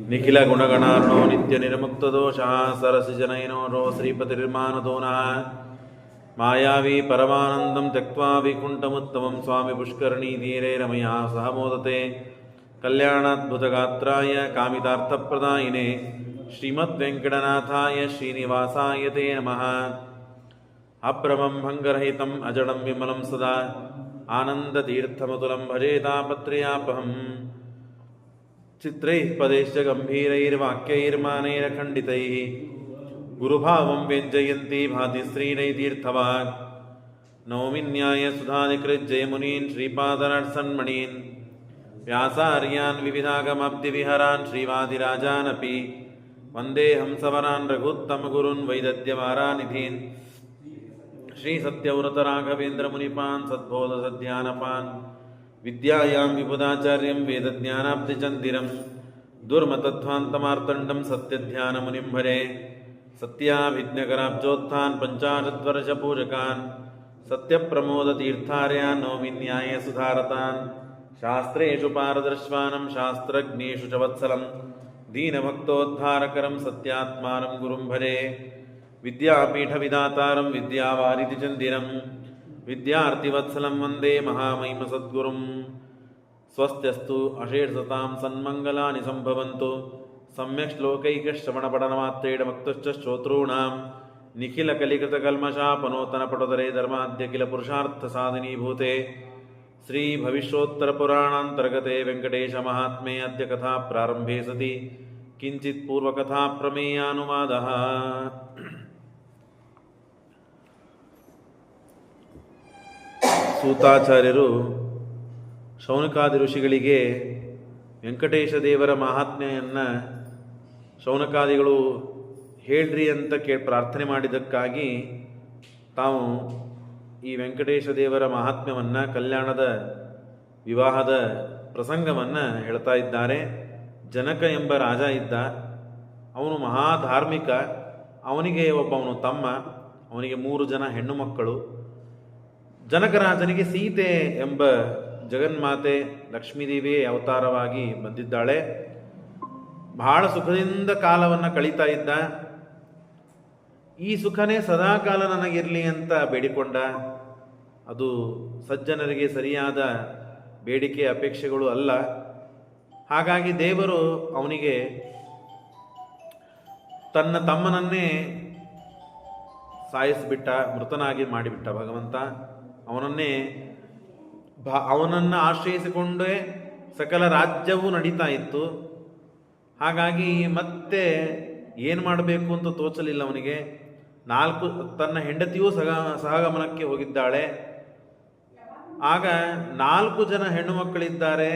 ನಿಖಿಲ ಗುಣಗಣಾರ್ಣೋ ನಿತ್ಯ ನಿರ್ಮುಕ್ತದೋಷಃ ಸರಸಿಜನೈನೋ ಶ್ರೀಪತಿರ್ಮಾನದೋ ನಃ ಮಾಯಾವಿ ಪರಮಾನಂದಂ ತ್ಯಕ್ತ್ವಾ ವಿಕುಂಠಮುತ್ತಮಂ ಸ್ವಾಮಿ ಪುಷ್ಕರಣೀ ತೀರೆ ರಮಯಾ ಸಹ ಮೋದತೆ ಕಲ್ಯಾಣಾದ್ಭುತಗಾತ್ರಾಯ ಕಾಮಿತಾರ್ಥಪ್ರದಾಯಿನೇ ಶ್ರೀಮದ್ವೆಂಕಟನಾಥಾಯ ಶ್ರೀನಿವಾಸಾಯ ತೇ ನಮಃ. ಅಭ್ರಮಂ ಭಂಗರಹಿತಂ ಅಜಡಂ ವಿಮಲಂ ಸದಾ ಆನಂದತೀರ್ಥಮತುಲಂ ಭಜೆ ತಾಪತ್ರಯಾಪಹಂ. ಚಿತ್ರೈಃ ಪದೈಶ್ಚ ಗಂಭೀರೈರ್ವಾಕ್ಯೈರ್ಮಾನೈರಖಂಡಿತೈಃ ಗುರುಭಾವಂ ವ್ಯಂಜಯಂತಿ ಭಾತಿ ಶ್ರೀನೈತೀರ್ಥವಾಗ್. ನೌಮಿನ್ಯಾಯ ಸುಧಾಧಿಕೃಜ್ಜಯಮುನೀನ್ ಶ್ರೀಪಾದರಾಟ್ಸನ್ಮಣೀನ್ ವ್ಯಾಸಾರ್ಯಾನ್ ವಿವಿಧಾಗಮಾಬ್ಧಿವಿಹರಾನ್ ಶ್ರೀವಾದಿರಾಜಾನಪಿ ವಂದೇ ಹಂಸವರಾನ್ ರಘುತ್ತಮಗುರುನ್ ವೈದದ್ಯವಾರಾನಿಧೀನ್ ಶ್ರೀಸತ್ಯವ್ರತರಾಘವೇಂದ್ರಮುನಿಪಾನ್ ಸದ್ಬೋಧಸಧ್ಯಾನಪಾನ್ ವಿದ್ಯಾಯಾಂ ವಿಬುಧಾಚಾರ್ಯಂ ವೇದಜ್ಞಾನಾಬ್ಧಿಚಂದಿರಂ ದುರ್ಮತಧ್ವಾಂತಮಾರ್ತಂಡಂ ಸತ್ಯಧ್ಯಾನಮುನಿಂ ಭರೆ. ಸತ್ಯಾಭಿಜ್ಞಕರಾಬ್ಜೋತ್ಥಾನ್ ಪಂಚಾಶದ್ವರ್ಷಪೂಜಕಾನ್ ಸತ್ಯಪ್ರಮೋದತೀರ್ಥಾರ್ಯಾನ್ ನೌಮಿನ್ಯಾಯ ಸುಧಾರತಾನ್. ಶಾಸ್ತ್ರೇಷು ಪಾರದರ್ಶ್ವಾನಂ ಶಾಸ್ತ್ರಜ್ಞೇಷು ಚ ವತ್ಸಲಂ ದೀನಭಕ್ತೋದ್ಧಾರಕರಂ ಸತ್ಯಾತ್ಮಾನಂ ಗುರುಂ ಭರೆ. ವಿದ್ಯಾಪೀಠವಿದಾತಾರಂ ವಿದ್ಯಾವಾರಿಧಿಚಂದಿರಂ ವಿದ್ಯಾರ್ಥಿವತ್ಸಲಂ ವಂದೇ ಮಹಾಮಹಿಮ ಸದ್ಗುರುಂ. ಸ್ವಸ್ತ್ಯಸ್ತು ಅಶೇಷತಾಂ ಸನ್ಮಂಗಲಾನಿ ಸಂಭವಂತು. ಸಮ್ಯಕ್ ಶ್ಲೋಕೈಕಶ್ರವಣಪಠನಮಾತ್ರೇಣ ಭಕ್ತಶ್ಚ ಶ್ರೋತॄಣಾಂ ನಿಖಿಲ ಕಲಿಕೃತಕಲ್ಮಷಾಪನೋತನ ಪಟೋದರೇ ಧರ್ಮಾದ್ಯ ಕಿಲ ಪುರುಷಾರ್ಥ ಸಾಧಿನೀಭೂತೆ ಶ್ರೀ ಭವಿಷ್ಯೋತ್ತರ ಪುರಾಣಾಂತರ್ಗತೆ ವೆಂಕಟೇಶ ಮಹಾತ್ಮೆ ಅದ್ಯ ಕಥಾ ಪ್ರಾರಂಭೆ ಸತಿ ಕಿಂಚಿತ್ ಪೂರ್ವಕಥಾ ಪ್ರಮೇಯಾನುವಾದಃ. ಸೂತಾಚಾರ್ಯರು ಶೌನಕಾದಿ ಋಷಿಗಳಿಗೆ ವೆಂಕಟೇಶ ದೇವರ ಮಹಾತ್ಮೆಯನ್ನು ಶೌನಕಾದಿಗಳು ಹೇಳ್ರಿ ಅಂತ ಪ್ರಾರ್ಥನೆ ಮಾಡಿದ್ದಕ್ಕಾಗಿ ತಾವು ಈ ವೆಂಕಟೇಶ ದೇವರ ಮಹಾತ್ಮ್ಯವನ್ನು ಕಲ್ಯಾಣದ ವಿವಾಹದ ಪ್ರಸಂಗವನ್ನು ಹೇಳ್ತಾ ಇದ್ದಾರೆ. ಜನಕ ಎಂಬ ರಾಜ ಇದ್ದ, ಅವನು ಮಹಾಧಾರ್ಮಿಕ. ಅವನಿಗೆ ಒಬ್ಬವನು ತಮ್ಮ, ಅವನಿಗೆ 3 ಜನ ಹೆಣ್ಣು ಮಕ್ಕಳು. ಜನಕರಾಜನಿಗೆ ಸೀತೆ ಎಂಬ ಜಗನ್ಮಾತೆ ಲಕ್ಷ್ಮೀದೇವಿಯೇ ಅವತಾರವಾಗಿ ಬಂದಿದ್ದಾಳೆ. ಬಹಳ ಸುಖದಿಂದ ಕಾಲವನ್ನು ಕಳೀತಾ ಇದ್ದ. ಈ ಸುಖನೇ ಸದಾಕಾಲ ನನಗಿರಲಿ ಅಂತ ಬೇಡಿಕೊಂಡ. ಅದು ಸಜ್ಜನರಿಗೆ ಸರಿಯಾದ ಬೇಡಿಕೆ ಅಪೇಕ್ಷೆಗಳು ಅಲ್ಲ. ಹಾಗಾಗಿ ದೇವರು ಅವನಿಗೆ ತನ್ನ ತಮ್ಮನನ್ನೇ ಸಾಯಿಸಿಬಿಟ್ಟ, ಮೃತನಾಗಿ ಮಾಡಿಬಿಟ್ಟ ಭಗವಂತ. ಅವನನ್ನು ಆಶ್ರಯಿಸಿಕೊಂಡೇ ಸಕಲ ರಾಜ್ಯವೂ ನಡೀತಾ ಇತ್ತು. ಹಾಗಾಗಿ ಮತ್ತೆ ಏನು ಮಾಡಬೇಕು ಅಂತ ತೋಚಲಿಲ್ಲ ಅವನಿಗೆ. ತನ್ನ ಹೆಂಡತಿಯೂ ಸಹಗಮನಕ್ಕೆ ಹೋಗಿದ್ದಾಳೆ. ಆಗ 4 ಜನ ಹೆಣ್ಣು ಮಕ್ಕಳಿದ್ದಾರೆ.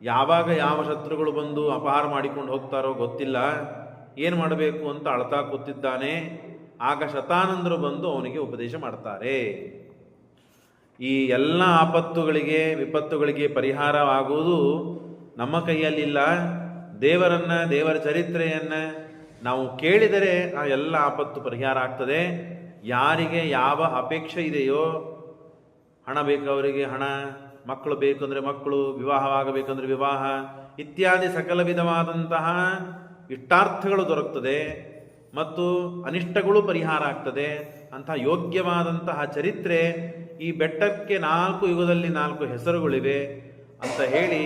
ಯಾವಾಗ ಯಾವ ಶತ್ರುಗಳು ಬಂದು ಅಪಹಾರ ಮಾಡಿಕೊಂಡು ಹೋಗ್ತಾರೋ ಗೊತ್ತಿಲ್ಲ. ಏನು ಮಾಡಬೇಕು ಅಂತ ಅಳ್ತಾ ಕೂತಿದ್ದಾನೆ. ಆಗ ಶತಾನಂದರು ಬಂದು ಅವನಿಗೆ ಉಪದೇಶ ಮಾಡ್ತಾರೆ. ಈ ಎಲ್ಲ ಆಪತ್ತುಗಳಿಗೆ ವಿಪತ್ತುಗಳಿಗೆ ಪರಿಹಾರವಾಗುವುದು ನಮ್ಮ ಕೈಯಲ್ಲಿಲ್ಲ. ದೇವರ ಚರಿತ್ರೆಯನ್ನು ನಾವು ಕೇಳಿದರೆ ಆ ಎಲ್ಲ ಆಪತ್ತು ಪರಿಹಾರ ಆಗ್ತದೆ. ಯಾರಿಗೆ ಯಾವ ಅಪೇಕ್ಷೆ ಇದೆಯೋ, ಹಣ ಬೇಕವರಿಗೆ ಹಣ, ಮಕ್ಕಳು ಬೇಕಂದರೆ ಮಕ್ಕಳು, ವಿವಾಹವಾಗಬೇಕಂದ್ರೆ ವಿವಾಹ ಇತ್ಯಾದಿ ಸಕಲ ವಿಧವಾದಂತಹ ಇಷ್ಟಾರ್ಥಗಳು ದೊರಕ್ತದೆ ಮತ್ತು ಅನಿಷ್ಟಗಳು ಪರಿಹಾರ ಆಗ್ತದೆ. ಅಂತಹ ಯೋಗ್ಯವಾದಂತಹ ಚರಿತ್ರೆ ಈ ಬೆಟ್ಟಕ್ಕೆ 4 ಯುಗದಲ್ಲಿ 4 ಹೆಸರುಗಳಿವೆ ಅಂತ ಹೇಳಿ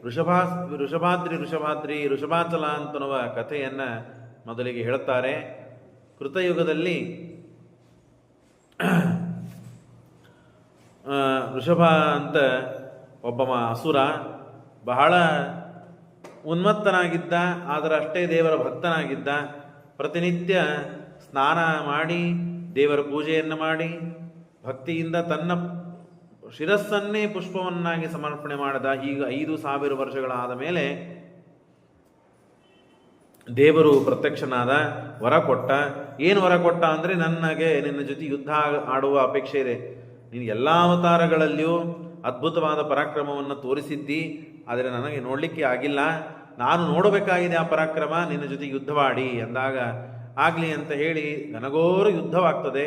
ಋಷಭಾಚಲ ಅಂತನ್ನುವ ಕಥೆಯನ್ನು ಮೊದಲಿಗೆ ಹೇಳುತ್ತಾರೆ. ಕೃತಯುಗದಲ್ಲಿ ಋಷಭ ಅಂತ ಒಬ್ಬ ಅಸುರ ಬಹಳ ಉನ್ಮತ್ತನಾಗಿದ್ದ. ಆದರೆ ಅಷ್ಟೇ ದೇವರ ಭಕ್ತನಾಗಿದ್ದ. ಪ್ರತಿನಿತ್ಯ ಸ್ನಾನ ಮಾಡಿ ದೇವರ ಪೂಜೆಯನ್ನು ಮಾಡಿ ಭಕ್ತಿಯಿಂದ ತನ್ನ ಶಿರಸ್ಸನ್ನೇ ಪುಷ್ಪವನ್ನಾಗಿ ಸಮರ್ಪಣೆ ಮಾಡಿದ. ಈಗ 5,000 ವರ್ಷಗಳಾದ ಮೇಲೆ ದೇವರು ಪ್ರತ್ಯಕ್ಷನಾದ, ವರ ಕೊಟ್ಟ. ಏನು ವರ ಕೊಟ್ಟ ಅಂದರೆ, ನನಗೆ ನಿನ್ನ ಜೊತೆ ಯುದ್ಧ ಆಡುವ ಅಪೇಕ್ಷೆ ಇದೆ. ನೀನು ಎಲ್ಲ ಅವತಾರಗಳಲ್ಲಿಯೂ ಅದ್ಭುತವಾದ ಪರಾಕ್ರಮವನ್ನು ತೋರಿಸಿದ್ದಿ, ಆದರೆ ನನಗೆ ನೋಡಲಿಕ್ಕೆ ಆಗಿಲ್ಲ. ನಾನು ನೋಡಬೇಕಾಗಿದೆ ಆ ಪರಾಕ್ರಮ. ನಿನ್ನ ಜೊತೆ ಯುದ್ಧವಾಡಿ ಅಂದಾಗ ಆಗಲಿ ಅಂತ ಹೇಳಿ ಘನಘೋರ ಯುದ್ಧವಾಗ್ತದೆ.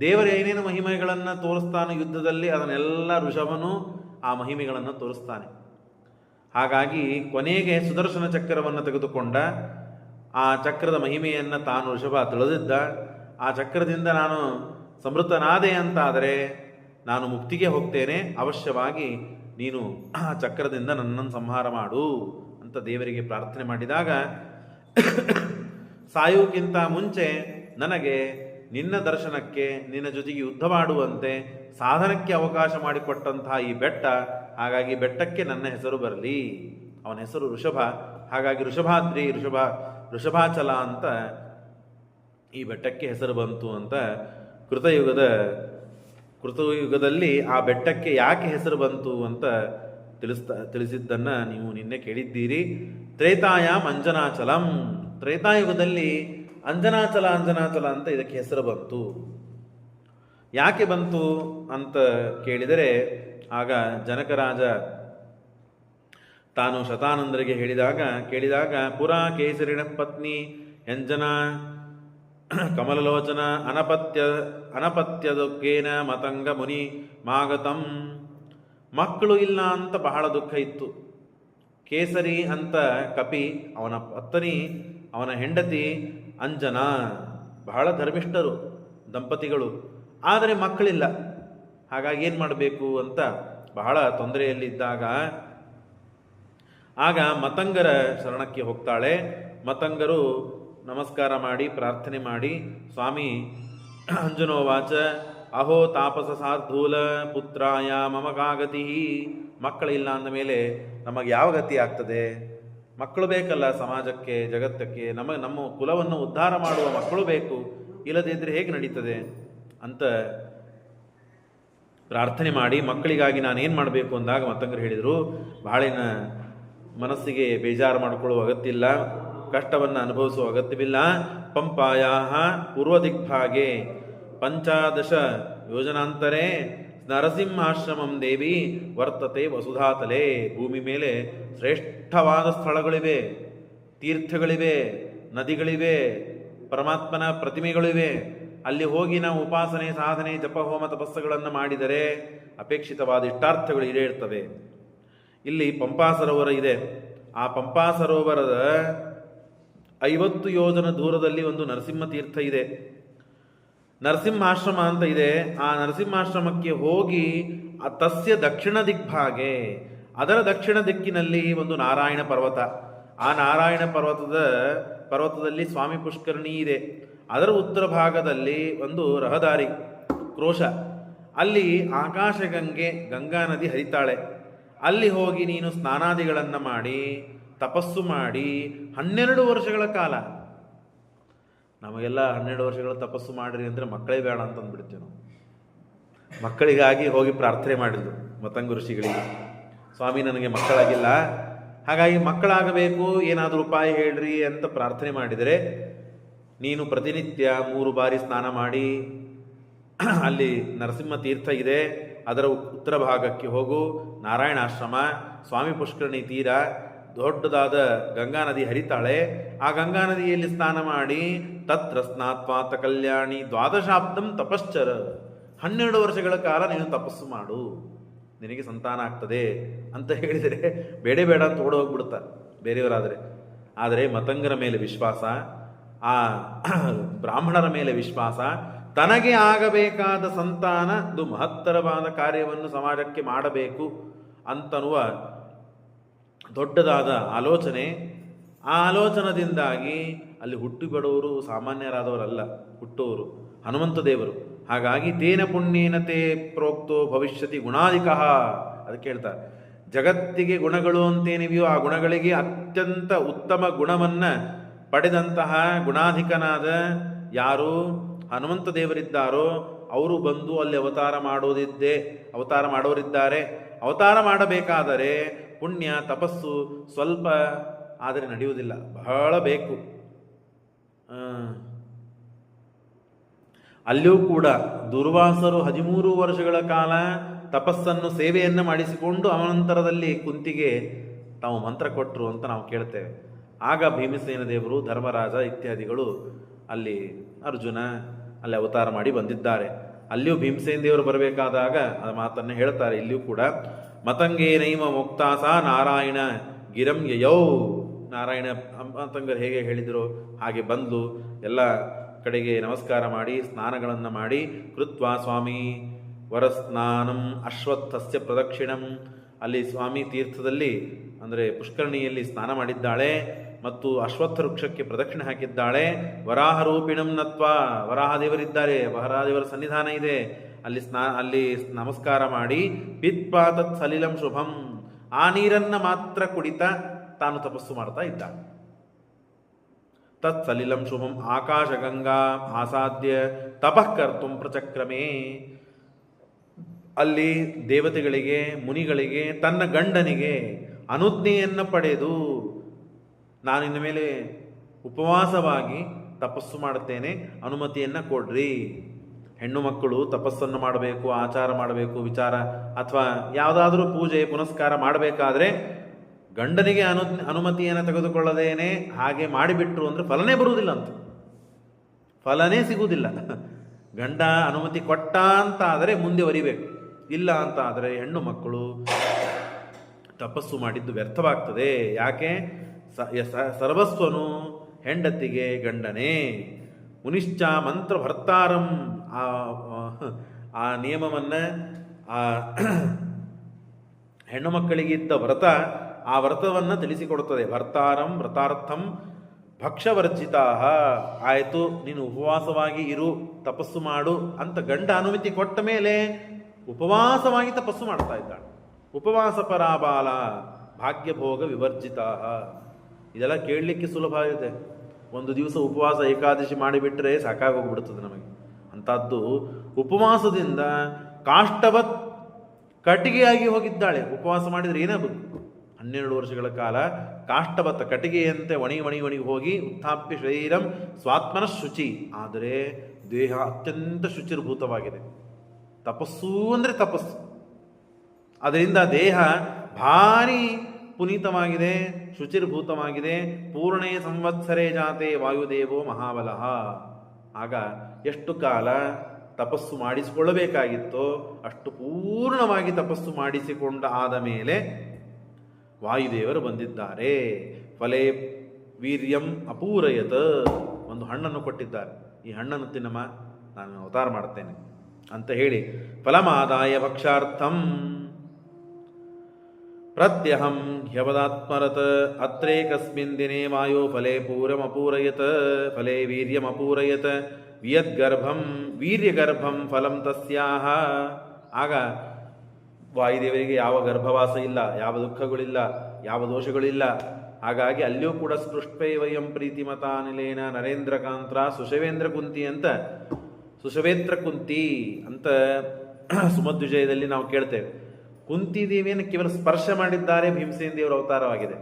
ದೇವರು ಏನೇನು ಮಹಿಮೆಗಳನ್ನು ತೋರಿಸ್ತಾನೆ ಯುದ್ಧದಲ್ಲಿ, ಅದನ್ನೆಲ್ಲ ಋಷಭನು ಆ ಮಹಿಮೆಗಳನ್ನು ತೋರಿಸ್ತಾನೆ. ಹಾಗಾಗಿ ಕೊನೆಗೆ ಸುದರ್ಶನ ಚಕ್ರವನ್ನು ತೆಗೆದುಕೊಂಡ. ಆ ಚಕ್ರದ ಮಹಿಮೆಯನ್ನು ತಾನು ಋಷಭ ತಿಳಿದಿದ್ದ. ಆ ಚಕ್ರದಿಂದ ನಾನು ಸಮೃದ್ಧನಾದೆ ಅಂತಾದರೆ ನಾನು ಮುಕ್ತಿಗೆ ಹೋಗ್ತೇನೆ, ಅವಶ್ಯವಾಗಿ ನೀನು ಆ ಚಕ್ರದಿಂದ ನನ್ನನ್ನು ಸಂಹಾರ ಮಾಡು ಅಂತ ದೇವರಿಗೆ ಪ್ರಾರ್ಥನೆ ಮಾಡಿದಾಗ, ಸಾಯುವುಕ್ಕಿಂತ ಮುಂಚೆ ನನಗೆ ನಿನ್ನ ದರ್ಶನಕ್ಕೆ, ನಿನ್ನ ಜೊತೆಗೆ ಯುದ್ಧ ಮಾಡುವಂತೆ ಸಾಧನಕ್ಕೆ ಅವಕಾಶ ಮಾಡಿಕೊಟ್ಟಂತಹ ಈ ಬೆಟ್ಟ, ಹಾಗಾಗಿ ಬೆಟ್ಟಕ್ಕೆ ನನ್ನ ಹೆಸರು ಬರಲಿ. ಅವನ ಹೆಸರು ಋಷಭ, ಹಾಗಾಗಿ ಋಷಭಾದ್ರಿ, ಋಷಭಾಚಲ ಅಂತ ಈ ಬೆಟ್ಟಕ್ಕೆ ಹೆಸರು ಬಂತು ಅಂತ ಕೃತಯುಗದಲ್ಲಿ ಆ ಬೆಟ್ಟಕ್ಕೆ ಯಾಕೆ ಹೆಸರು ಬಂತು ಅಂತ ತಿಳಿಸಿದ್ದನ್ನು ನೀವು ನಿನ್ನೆ ಕೇಳಿದ್ದೀರಿ. ತ್ರೇತಾಯಾಮ್ ಅಂಜನಾಚಲಂ, ತ್ರೇತಾಯುಗದಲ್ಲಿ ಅಂಜನಾಚಲ ಅಂತ ಇದಕ್ಕೆ ಹೆಸರು ಬಂತು. ಯಾಕೆ ಬಂತು ಅಂತ ಕೇಳಿದರೆ, ಆಗ ಜನಕರಾಜ ತಾನು ಶತಾನಂದರಿಗೆ ಕೇಳಿದಾಗ ಪುರಾ ಕೇಸರಿಣ ಪತ್ನಿ ಎಂಜನ ಕಮಲಲೋಚನ ಅನಪತ್ಯ ದುಃಖೇನ ಮತಂಗ ಮುನಿ ಮಾಗತಂ. ಮಕ್ಕಳು ಇಲ್ಲ ಅಂತ ಬಹಳ ದುಃಖ ಇತ್ತು. ಕೇಸರಿ ಅಂತ ಕಪಿ, ಅವನ ಪತ್ನಿ, ಅವನ ಹೆಂಡತಿ ಅಂಜನ, ಬಹಳ ಧರ್ಮಿಷ್ಠರು ದಂಪತಿಗಳು, ಆದರೆ ಮಕ್ಕಳಿಲ್ಲ. ಹಾಗಾಗಿ ಏನು ಮಾಡಬೇಕು ಅಂತ ಬಹಳ ತೊಂದರೆಯಲ್ಲಿದ್ದಾಗ ಆಗ ಮತಂಗರ ಶರಣಕ್ಕೆ ಹೋಗ್ತಾಳೆ. ಮತಂಗರು ನಮಸ್ಕಾರ ಮಾಡಿ ಪ್ರಾರ್ಥನೆ ಮಾಡಿ, ಸ್ವಾಮಿ ಅಂಜನೋವಾಚ ಅಹೋ ತಾಪಸ ಸಾರ್ಧೂಲ ಪುತ್ರಾಯ ಮಮ ಕಾಗತಿ. ಮಕ್ಕಳಿಲ್ಲ ಅಂದ ಮೇಲೆ ನಮಗೆ ಯಾವ ಗತಿ ಆಗ್ತದೆ? ಮಕ್ಕಳು ಬೇಕಲ್ಲ ಸಮಾಜಕ್ಕೆ, ಜಗತ್ತಕ್ಕೆ. ನಮ್ಮ ಕುಲವನ್ನು ಉದ್ಧಾರ ಮಾಡುವ ಮಕ್ಕಳು ಬೇಕು, ಇಲ್ಲದಿದ್ದರೆ ಹೇಗೆ ನಡೀತದೆ ಅಂತ ಪ್ರಾರ್ಥನೆ ಮಾಡಿ, ಮಕ್ಕಳಿಗಾಗಿ ನಾನೇನು ಮಾಡಬೇಕು ಅಂದಾಗ ಮತ್ತಂಗರು ಹೇಳಿದರು, ಬಹಳಿನ ಮನಸ್ಸಿಗೆ ಬೇಜಾರು ಮಾಡಿಕೊಳ್ಳುವ ಅಗತ್ಯ ಇಲ್ಲ, ಕಷ್ಟವನ್ನು ಅನುಭವಿಸುವ ಅಗತ್ಯವಿಲ್ಲ. ಪಂಪಾಯ ಪೂರ್ವ ದಿಗ್ಭಾಗೆ 15 ಯೋಜನಾಂತರೇ ನರಸಿಂಹಾಶ್ರಮಂ ದೇವಿ ವರ್ತತೆ ವಸುಧಾತಲೆ. ಭೂಮಿ ಮೇಲೆ ಶ್ರೇಷ್ಠವಾದ ಸ್ಥಳಗಳಿವೆ, ತೀರ್ಥಗಳಿವೆ, ನದಿಗಳಿವೆ, ಪರಮಾತ್ಮನ ಪ್ರತಿಮೆಗಳಿವೆ. ಅಲ್ಲಿ ಹೋಗಿ ನಾವು ಉಪಾಸನೆ, ಸಾಧನೆ, ಜಪ, ಹೋಮ, ತಪಸ್ಸುಗಳನ್ನು ಮಾಡಿದರೆ ಅಪೇಕ್ಷಿತವಾದ ಇಷ್ಟಾರ್ಥಗಳು ಇರ್ತವೆ. ಇಲ್ಲಿ ಪಂಪಾ ಸರೋವರ ಇದೆ. ಆ ಪಂಪಾ ಸರೋವರದ 50 ಯೋಜನ ದೂರದಲ್ಲಿ ಒಂದು ನರಸಿಂಹ ತೀರ್ಥ ಇದೆ, ನರಸಿಂಹಾಶ್ರಮ ಅಂತ ಇದೆ. ಆ ನರಸಿಂಹಾಶ್ರಮಕ್ಕೆ ಹೋಗಿ ತಸ್ಯ ದಕ್ಷಿಣ ದಿಗ್ಭಾಗೆ, ಅದರ ದಕ್ಷಿಣ ದಿಕ್ಕಿನಲ್ಲಿ ಒಂದು ನಾರಾಯಣ ಪರ್ವತ. ಆ ನಾರಾಯಣ ಪರ್ವತದಲ್ಲಿ ಸ್ವಾಮಿ ಪುಷ್ಕರಣಿ ಇದೆ. ಅದರ ಉತ್ತರ ಭಾಗದಲ್ಲಿ ಒಂದು ರಹದಾರಿ ಕ್ರೋಶ, ಅಲ್ಲಿ ಆಕಾಶಗಂಗೆ ಗಂಗಾ ನದಿ ಹರಿತಾಳೆ. ಅಲ್ಲಿ ಹೋಗಿ ನೀನು ಸ್ನಾನಾದಿಗಳನ್ನು ಮಾಡಿ ತಪಸ್ಸು ಮಾಡಿ 12 ವರ್ಷಗಳ ಕಾಲ, ನಮಗೆಲ್ಲ 12 ವರ್ಷಗಳ ತಪಸ್ಸು ಮಾಡಿರಿ ಅಂದರೆ ಮಕ್ಕಳೇ ಬೇಡ ಅಂತ ಅಂದ್ಬಿಡ್ತೀವಿ ನಾವು. ಮಕ್ಕಳಿಗಾಗಿ ಹೋಗಿ ಪ್ರಾರ್ಥನೆ ಮಾಡಿದ್ರು ಮತಂಗ ಋಷಿಗಳಿಗೆ, ಸ್ವಾಮಿ ನನಗೆ ಮಕ್ಕಳಾಗಿಲ್ಲ, ಹಾಗಾಗಿ ಮಕ್ಕಳಾಗಬೇಕು, ಏನಾದರೂ ಉಪಾಯ ಹೇಳ್ರಿ ಅಂತ ಪ್ರಾರ್ಥನೆ ಮಾಡಿದರೆ, ನೀನು ಪ್ರತಿನಿತ್ಯ 3 ಬಾರಿ ಸ್ನಾನ ಮಾಡಿ ಅಲ್ಲಿ ನರಸಿಂಹ ತೀರ್ಥ ಇದೆ, ಅದರ ಉತ್ತರ ಭಾಗಕ್ಕೆ ಹೋಗು, ನಾರಾಯಣಾಶ್ರಮ, ಸ್ವಾಮಿ ಪುಷ್ಕರಣಿ ತೀರ, ದೊಡ್ಡದಾದ ಗಂಗಾ ನದಿ ಹರಿತಾಳೆ. ಆ ಗಂಗಾ ನದಿಯಲ್ಲಿ ಸ್ನಾನ ಮಾಡಿ ತತ್ರ ಸ್ನಾತ್ವಾತ ಕಲ್ಯಾಣಿ 12 ತಪಶ್ಚರ, 12 ವರ್ಷಗಳ ಕಾಲ ನೀನು ತಪಸ್ಸು ಮಾಡು, ನಿನಗೆ ಸಂತಾನ ಆಗ್ತದೆ ಅಂತ ಹೇಳಿದರೆ ಬೇಡ ಅಂತ ಓಡೋಗ್ಬಿಡ್ತಾರೆ ಬೇರೆಯವರಾದರೆ. ಆದರೆ ಮತಂಗರ ಮೇಲೆ ವಿಶ್ವಾಸ, ಆ ಬ್ರಾಹ್ಮಣರ ಮೇಲೆ ವಿಶ್ವಾಸ, ತನಗೆ ಆಗಬೇಕಾದ ಸಂತಾನದು ಮಹತ್ತರವಾದ ಕಾರ್ಯವನ್ನು ಸಮಾಜಕ್ಕೆ ಮಾಡಬೇಕು ಅಂತನ್ನುವ ದೊಡ್ಡದಾದ ಆಲೋಚನೆ. ಆ ಆಲೋಚನದಿಂದಾಗಿ ಅಲ್ಲಿ ಹುಟ್ಟಿ ಬಡವರು ಸಾಮಾನ್ಯರಾದವರಲ್ಲ, ಹುಟ್ಟುವರು ಹನುಮಂತ ದೇವರು. ಹಾಗಾಗಿ ತೇನ ಪುಣ್ಯೇನ ತೇ ಪ್ರೋಕ್ತೋ ಭವಿಷ್ಯತಿ ಗುಣಾಧಿಕಃ. ಅದಕ್ಕೆ ಹೇಳ್ತಾರೆ, ಜಗತ್ತಿಗೆ ಗುಣಗಳು ಅಂತೇನಿವೆಯೋ ಆ ಗುಣಗಳಿಗೆ ಅತ್ಯಂತ ಉತ್ತಮ ಗುಣವನ್ನು ಪಡೆದಂತಹ ಗುಣಾಧಿಕನಾದ ಯಾರು ಹನುಮಂತ ದೇವರಿದ್ದಾರೋ ಅವರು ಬಂದು ಅಲ್ಲಿ ಅವತಾರ ಮಾಡೋರಿದ್ದಾರೆ. ಅವತಾರ ಮಾಡಬೇಕಾದರೆ ಪುಣ್ಯ ತಪಸ್ಸು ಸ್ವಲ್ಪ ಆದರೆ ನಡೆಯುವುದಿಲ್ಲ, ಬಹಳ ಬೇಕು. ಅಲ್ಲಿಯೂ ಕೂಡ ದುರ್ವಾಸರು 13 ವರ್ಷಗಳ ಕಾಲ ತಪಸ್ಸನ್ನು ಸೇವೆಯನ್ನು ಮಾಡಿಸಿಕೊಂಡು ಅವನಂತರದಲ್ಲಿ ಕುಂತಿಗೆ ತಾವು ಮಂತ್ರ ಕೊಟ್ಟರು ಅಂತ ನಾವು ಕೇಳ್ತೇವೆ. ಆಗ ಭೀಮಸೇನ ದೇವರು, ಧರ್ಮರಾಜ ಇತ್ಯಾದಿಗಳು, ಅಲ್ಲಿ ಅರ್ಜುನ ಅಲ್ಲಿ ಅವತಾರ ಮಾಡಿ ಬಂದಿದ್ದಾರೆ. ಅಲ್ಲಿಯೂ ಭೀಮಸೇನ ದೇವರು ಬರಬೇಕಾದಾಗ ಆ ಮಾತನ್ನು ಹೇಳ್ತಾರೆ. ಇಲ್ಲಿಯೂ ಕೂಡ ಮತಂಗೇನೈವ ಮುಕ್ತಾಸ ನಾರಾಯಣ ಗಿರಂ ಯಯೌ. ನಾರಾಯಣ ಮತಂಗರು ಹೇಗೆ ಹೇಳಿದರು ಹಾಗೆ ಬಂದು ಎಲ್ಲ ಕಡೆಗೆ ನಮಸ್ಕಾರ ಮಾಡಿ ಸ್ನಾನಗಳನ್ನು ಮಾಡಿ ಕೃತ್ವ ಸ್ವಾಮಿ ವರಸ್ನಾನಂ ಅಶ್ವತ್ಥಸ್ಯ ಪ್ರದಕ್ಷಿಣಂ. ಅಲ್ಲಿ ಸ್ವಾಮಿ ತೀರ್ಥದಲ್ಲಿ ಅಂದರೆ ಪುಷ್ಕರಣಿಯಲ್ಲಿ ಸ್ನಾನ ಮಾಡಿದ್ದಾಳೆ ಮತ್ತು ಅಶ್ವತ್ಥ ವೃಕ್ಷಕ್ಕೆ ಪ್ರದಕ್ಷಿಣೆ ಹಾಕಿದ್ದಾಳೆ. ವರಾಹರೂಪಿಣಂ ನತ್ವ, ವರಾಹದೇವರಿದ್ದಾರೆ, ವರಾಹದೇವರ ಸನ್ನಿಧಾನ ಇದೆ, ಅಲ್ಲಿ ನಮಸ್ಕಾರ ಮಾಡಿ ಪಿತ್ವಾ ತತ್ ಸಲಿಲಂ ಶುಭಂ, ಆ ನೀರನ್ನು ಮಾತ್ರ ಕುಡಿತಾ ತಾನು ತಪಸ್ಸು ಮಾಡ್ತಾ ಇದ್ದ. ತತ್ ಸಲಿಲಂ ಶುಭಂ ಆಕಾಶಗಂಗಾ ಆಸಾದ್ಯ ತಪಃ ಕರ್ತುಂ ಪ್ರಚಕ್ರಮೇ. ಅಲ್ಲಿ ದೇವತೆಗಳಿಗೆ ಮುನಿಗಳಿಗೆ ತನ್ನ ಗಂಡನಿಗೆ ಅನುಜ್ಞೆಯನ್ನು ಪಡೆದು ನಾನಿನ್ನ ಮೇಲೆ ಉಪವಾಸವಾಗಿ ತಪಸ್ಸು ಮಾಡುತ್ತೇನೆ, ಅನುಮತಿಯನ್ನು ಕೊಡ್ರಿ. ಹೆಣ್ಣು ಮಕ್ಕಳು ತಪಸ್ಸನ್ನು ಮಾಡಬೇಕು, ಆಚಾರ ಮಾಡಬೇಕು, ವಿಚಾರ ಅಥವಾ ಯಾವುದಾದ್ರೂ ಪೂಜೆ ಪುನಸ್ಕಾರ ಮಾಡಬೇಕಾದ್ರೆ ಗಂಡನಿಗೆ ಅನುಮತಿಯನ್ನು ತೆಗೆದುಕೊಳ್ಳದೇನೆ ಹಾಗೆ ಮಾಡಿಬಿಟ್ರು ಅಂದರೆ ಫಲನೇ ಬರುವುದಿಲ್ಲ ಅಂತ, ಫಲನೇ ಸಿಗುವುದಿಲ್ಲ. ಗಂಡ ಅನುಮತಿ ಕೊಟ್ಟ ಅಂತ ಆದರೆ ಮುಂದೆ ವರಿಬೇಕು, ಇಲ್ಲ ಅಂತ ಆದರೆ ಹೆಣ್ಣು ಮಕ್ಕಳು ತಪಸ್ಸು ಮಾಡಿದ್ದು ವ್ಯರ್ಥವಾಗ್ತದೆ. ಯಾಕೆ? ಸರ್ವಸ್ವನು ಹೆಂಡತಿಗೆ ಗಂಡನೇ. ಮುನಿಶ್ಚ ಮಂತ್ರ ಭರ್ತಾರಂ, ಆ ನಿಯಮವನ್ನು ಆ ಹೆಣ್ಣು ಮಕ್ಕಳಿಗಿದ್ದ ವ್ರತ, ಆ ವ್ರತವನ್ನು ತಿಳಿಸಿಕೊಡುತ್ತದೆ. ಭರ್ತಾರಂ ವ್ರತಾರ್ಥಂ ಭಕ್ಷವರ್ಜಿತಾ. ಆಯಿತು, ನೀನು ಉಪವಾಸವಾಗಿ ಇರು, ತಪಸ್ಸು ಮಾಡು ಅಂತ ಗಂಡ ಅನುಮತಿ ಕೊಟ್ಟ ಮೇಲೆ ಉಪವಾಸವಾಗಿ ತಪಸ್ಸು ಮಾಡ್ತಾ ಇದ್ದಾಳೆ. ಉಪವಾಸ ಪರಾಬಾಲ ಭಾಗ್ಯಭೋಗ ವಿವರ್ಜಿತಾ. ಇದೆಲ್ಲ ಕೇಳಲಿಕ್ಕೆ ಸುಲಭ ಇದೆ. ಒಂದು ದಿವಸ ಉಪವಾಸ ಏಕಾದಶಿ ಮಾಡಿಬಿಟ್ರೆ ಸಾಕಾಗೋಗ್ಬಿಡ್ತದೆ ನಮಗೆ. ಅಂಥದ್ದು ಉಪವಾಸದಿಂದ ಕಾಷ್ಟವತ್ ಕಟ್ಟಿಗೆಯಾಗಿ ಹೋಗಿದ್ದಾಳೆ. ಉಪವಾಸ ಮಾಡಿದರೆ ಏನಾಗಬೇಕು? 12 ವರ್ಷಗಳ ಕಾಲ ಕಾಷ್ಟವತ್ತ ಕಟ್ಟಿಗೆಯಂತೆ ಒಣಗಿ ಹೋಗಿ ಉತ್ಥಾಪ್ಯ ಶರೀರಂ ಸ್ವಾತ್ಮನ ಶುಚಿ. ಆದರೆ ದೇಹ ಅತ್ಯಂತ ಶುಚಿರ್ಭೂತವಾಗಿದೆ. ತಪಸ್ಸು ಅಂದರೆ ತಪಸ್ಸು. ಅದರಿಂದ ದೇಹ ಭಾರಿ ಪುನೀತವಾಗಿದೆ, ಶುಚಿರ್ಭೂತವಾಗಿದೆ. ಪೂರ್ಣೇ ಸಂವತ್ಸರೇ ಜಾತೆ ವಾಯುದೇವೋ ಮಹಾಬಲಃ. ಆಗ ಎಷ್ಟು ಕಾಲ ತಪಸ್ಸು ಮಾಡಿಸಿಕೊಳ್ಳಬೇಕಾಗಿತ್ತೋ ಅಷ್ಟು ಪೂರ್ಣವಾಗಿ ತಪಸ್ಸು ಮಾಡಿಸಿಕೊಂಡ ಆದ ಮೇಲೆ ವಾಯುದೇವರು ಬಂದಿದ್ದಾರೆ. ಫಲೇ ವೀರ್ಯಂ ಅಪೂರಯತ್, ಒಂದು ಹಣ್ಣನ್ನು ಕೊಟ್ಟಿದ್ದಾರೆ, ಈ ಹಣ್ಣನ್ನು ತಿನ್ನಮ್ಮ, ನಾನು ಅವತಾರ ಮಾಡ್ತೇನೆ ಅಂತ ಹೇಳಿ ಫಲಮಾದಾಯ ಭಕ್ಷಾರ್ಥಂ ಪ್ರತ್ಯಹಂ ಹ್ಯವದಾತ್ಮರತ್ ಅತ್ರೇಕಸ್ಮಿನ್ ದಿನೇ ವಾಯೋ ಫಲೇ ಪೂರಮಪೂರಯತ್ ಫಲೇ ವೀರ್ಯಮಪೂರಯತ್ ವಿಯದ್ಗರ್ಭಂ ವೀರ್ಯಗರ್ಭಂ ಫಲಂ ತಸ್ಯಾಹ. ಆಗ ವಾಯುದೇವರಿಗೆ ಯಾವ ಗರ್ಭವಾಸ ಇಲ್ಲ, ಯಾವ ದುಃಖಗಳಿಲ್ಲ, ಯಾವ ದೋಷಗಳಿಲ್ಲ. ಹಾಗಾಗಿ ಅಲ್ಲಿಯೂ ಕೂಡ ಸ್ಪೃಷ್ಟೈವಯಂ ಪ್ರೀತಿಮತಾನಿಲೇನ ನರೇಂದ್ರಕಾಂತ್ರ ಸುಷವೇಂದ್ರ ಕುಂತಿ ಅಂತ, ಸುಷವೇತ್ರ ಕುಂತಿ ಅಂತ ಸುಮಧ್ವಿಜಯದಲ್ಲಿ ನಾವು ಕೇಳ್ತೇವೆ. ಕುಂತಿದೇವಿಯನ್ನು ಕೇವಲ ಸ್ಪರ್ಶ ಮಾಡಿದ್ದಾರೆ, ಭೀಮಸೇನ ದೇವರ ಅವತಾರವಾಗಿದೆ.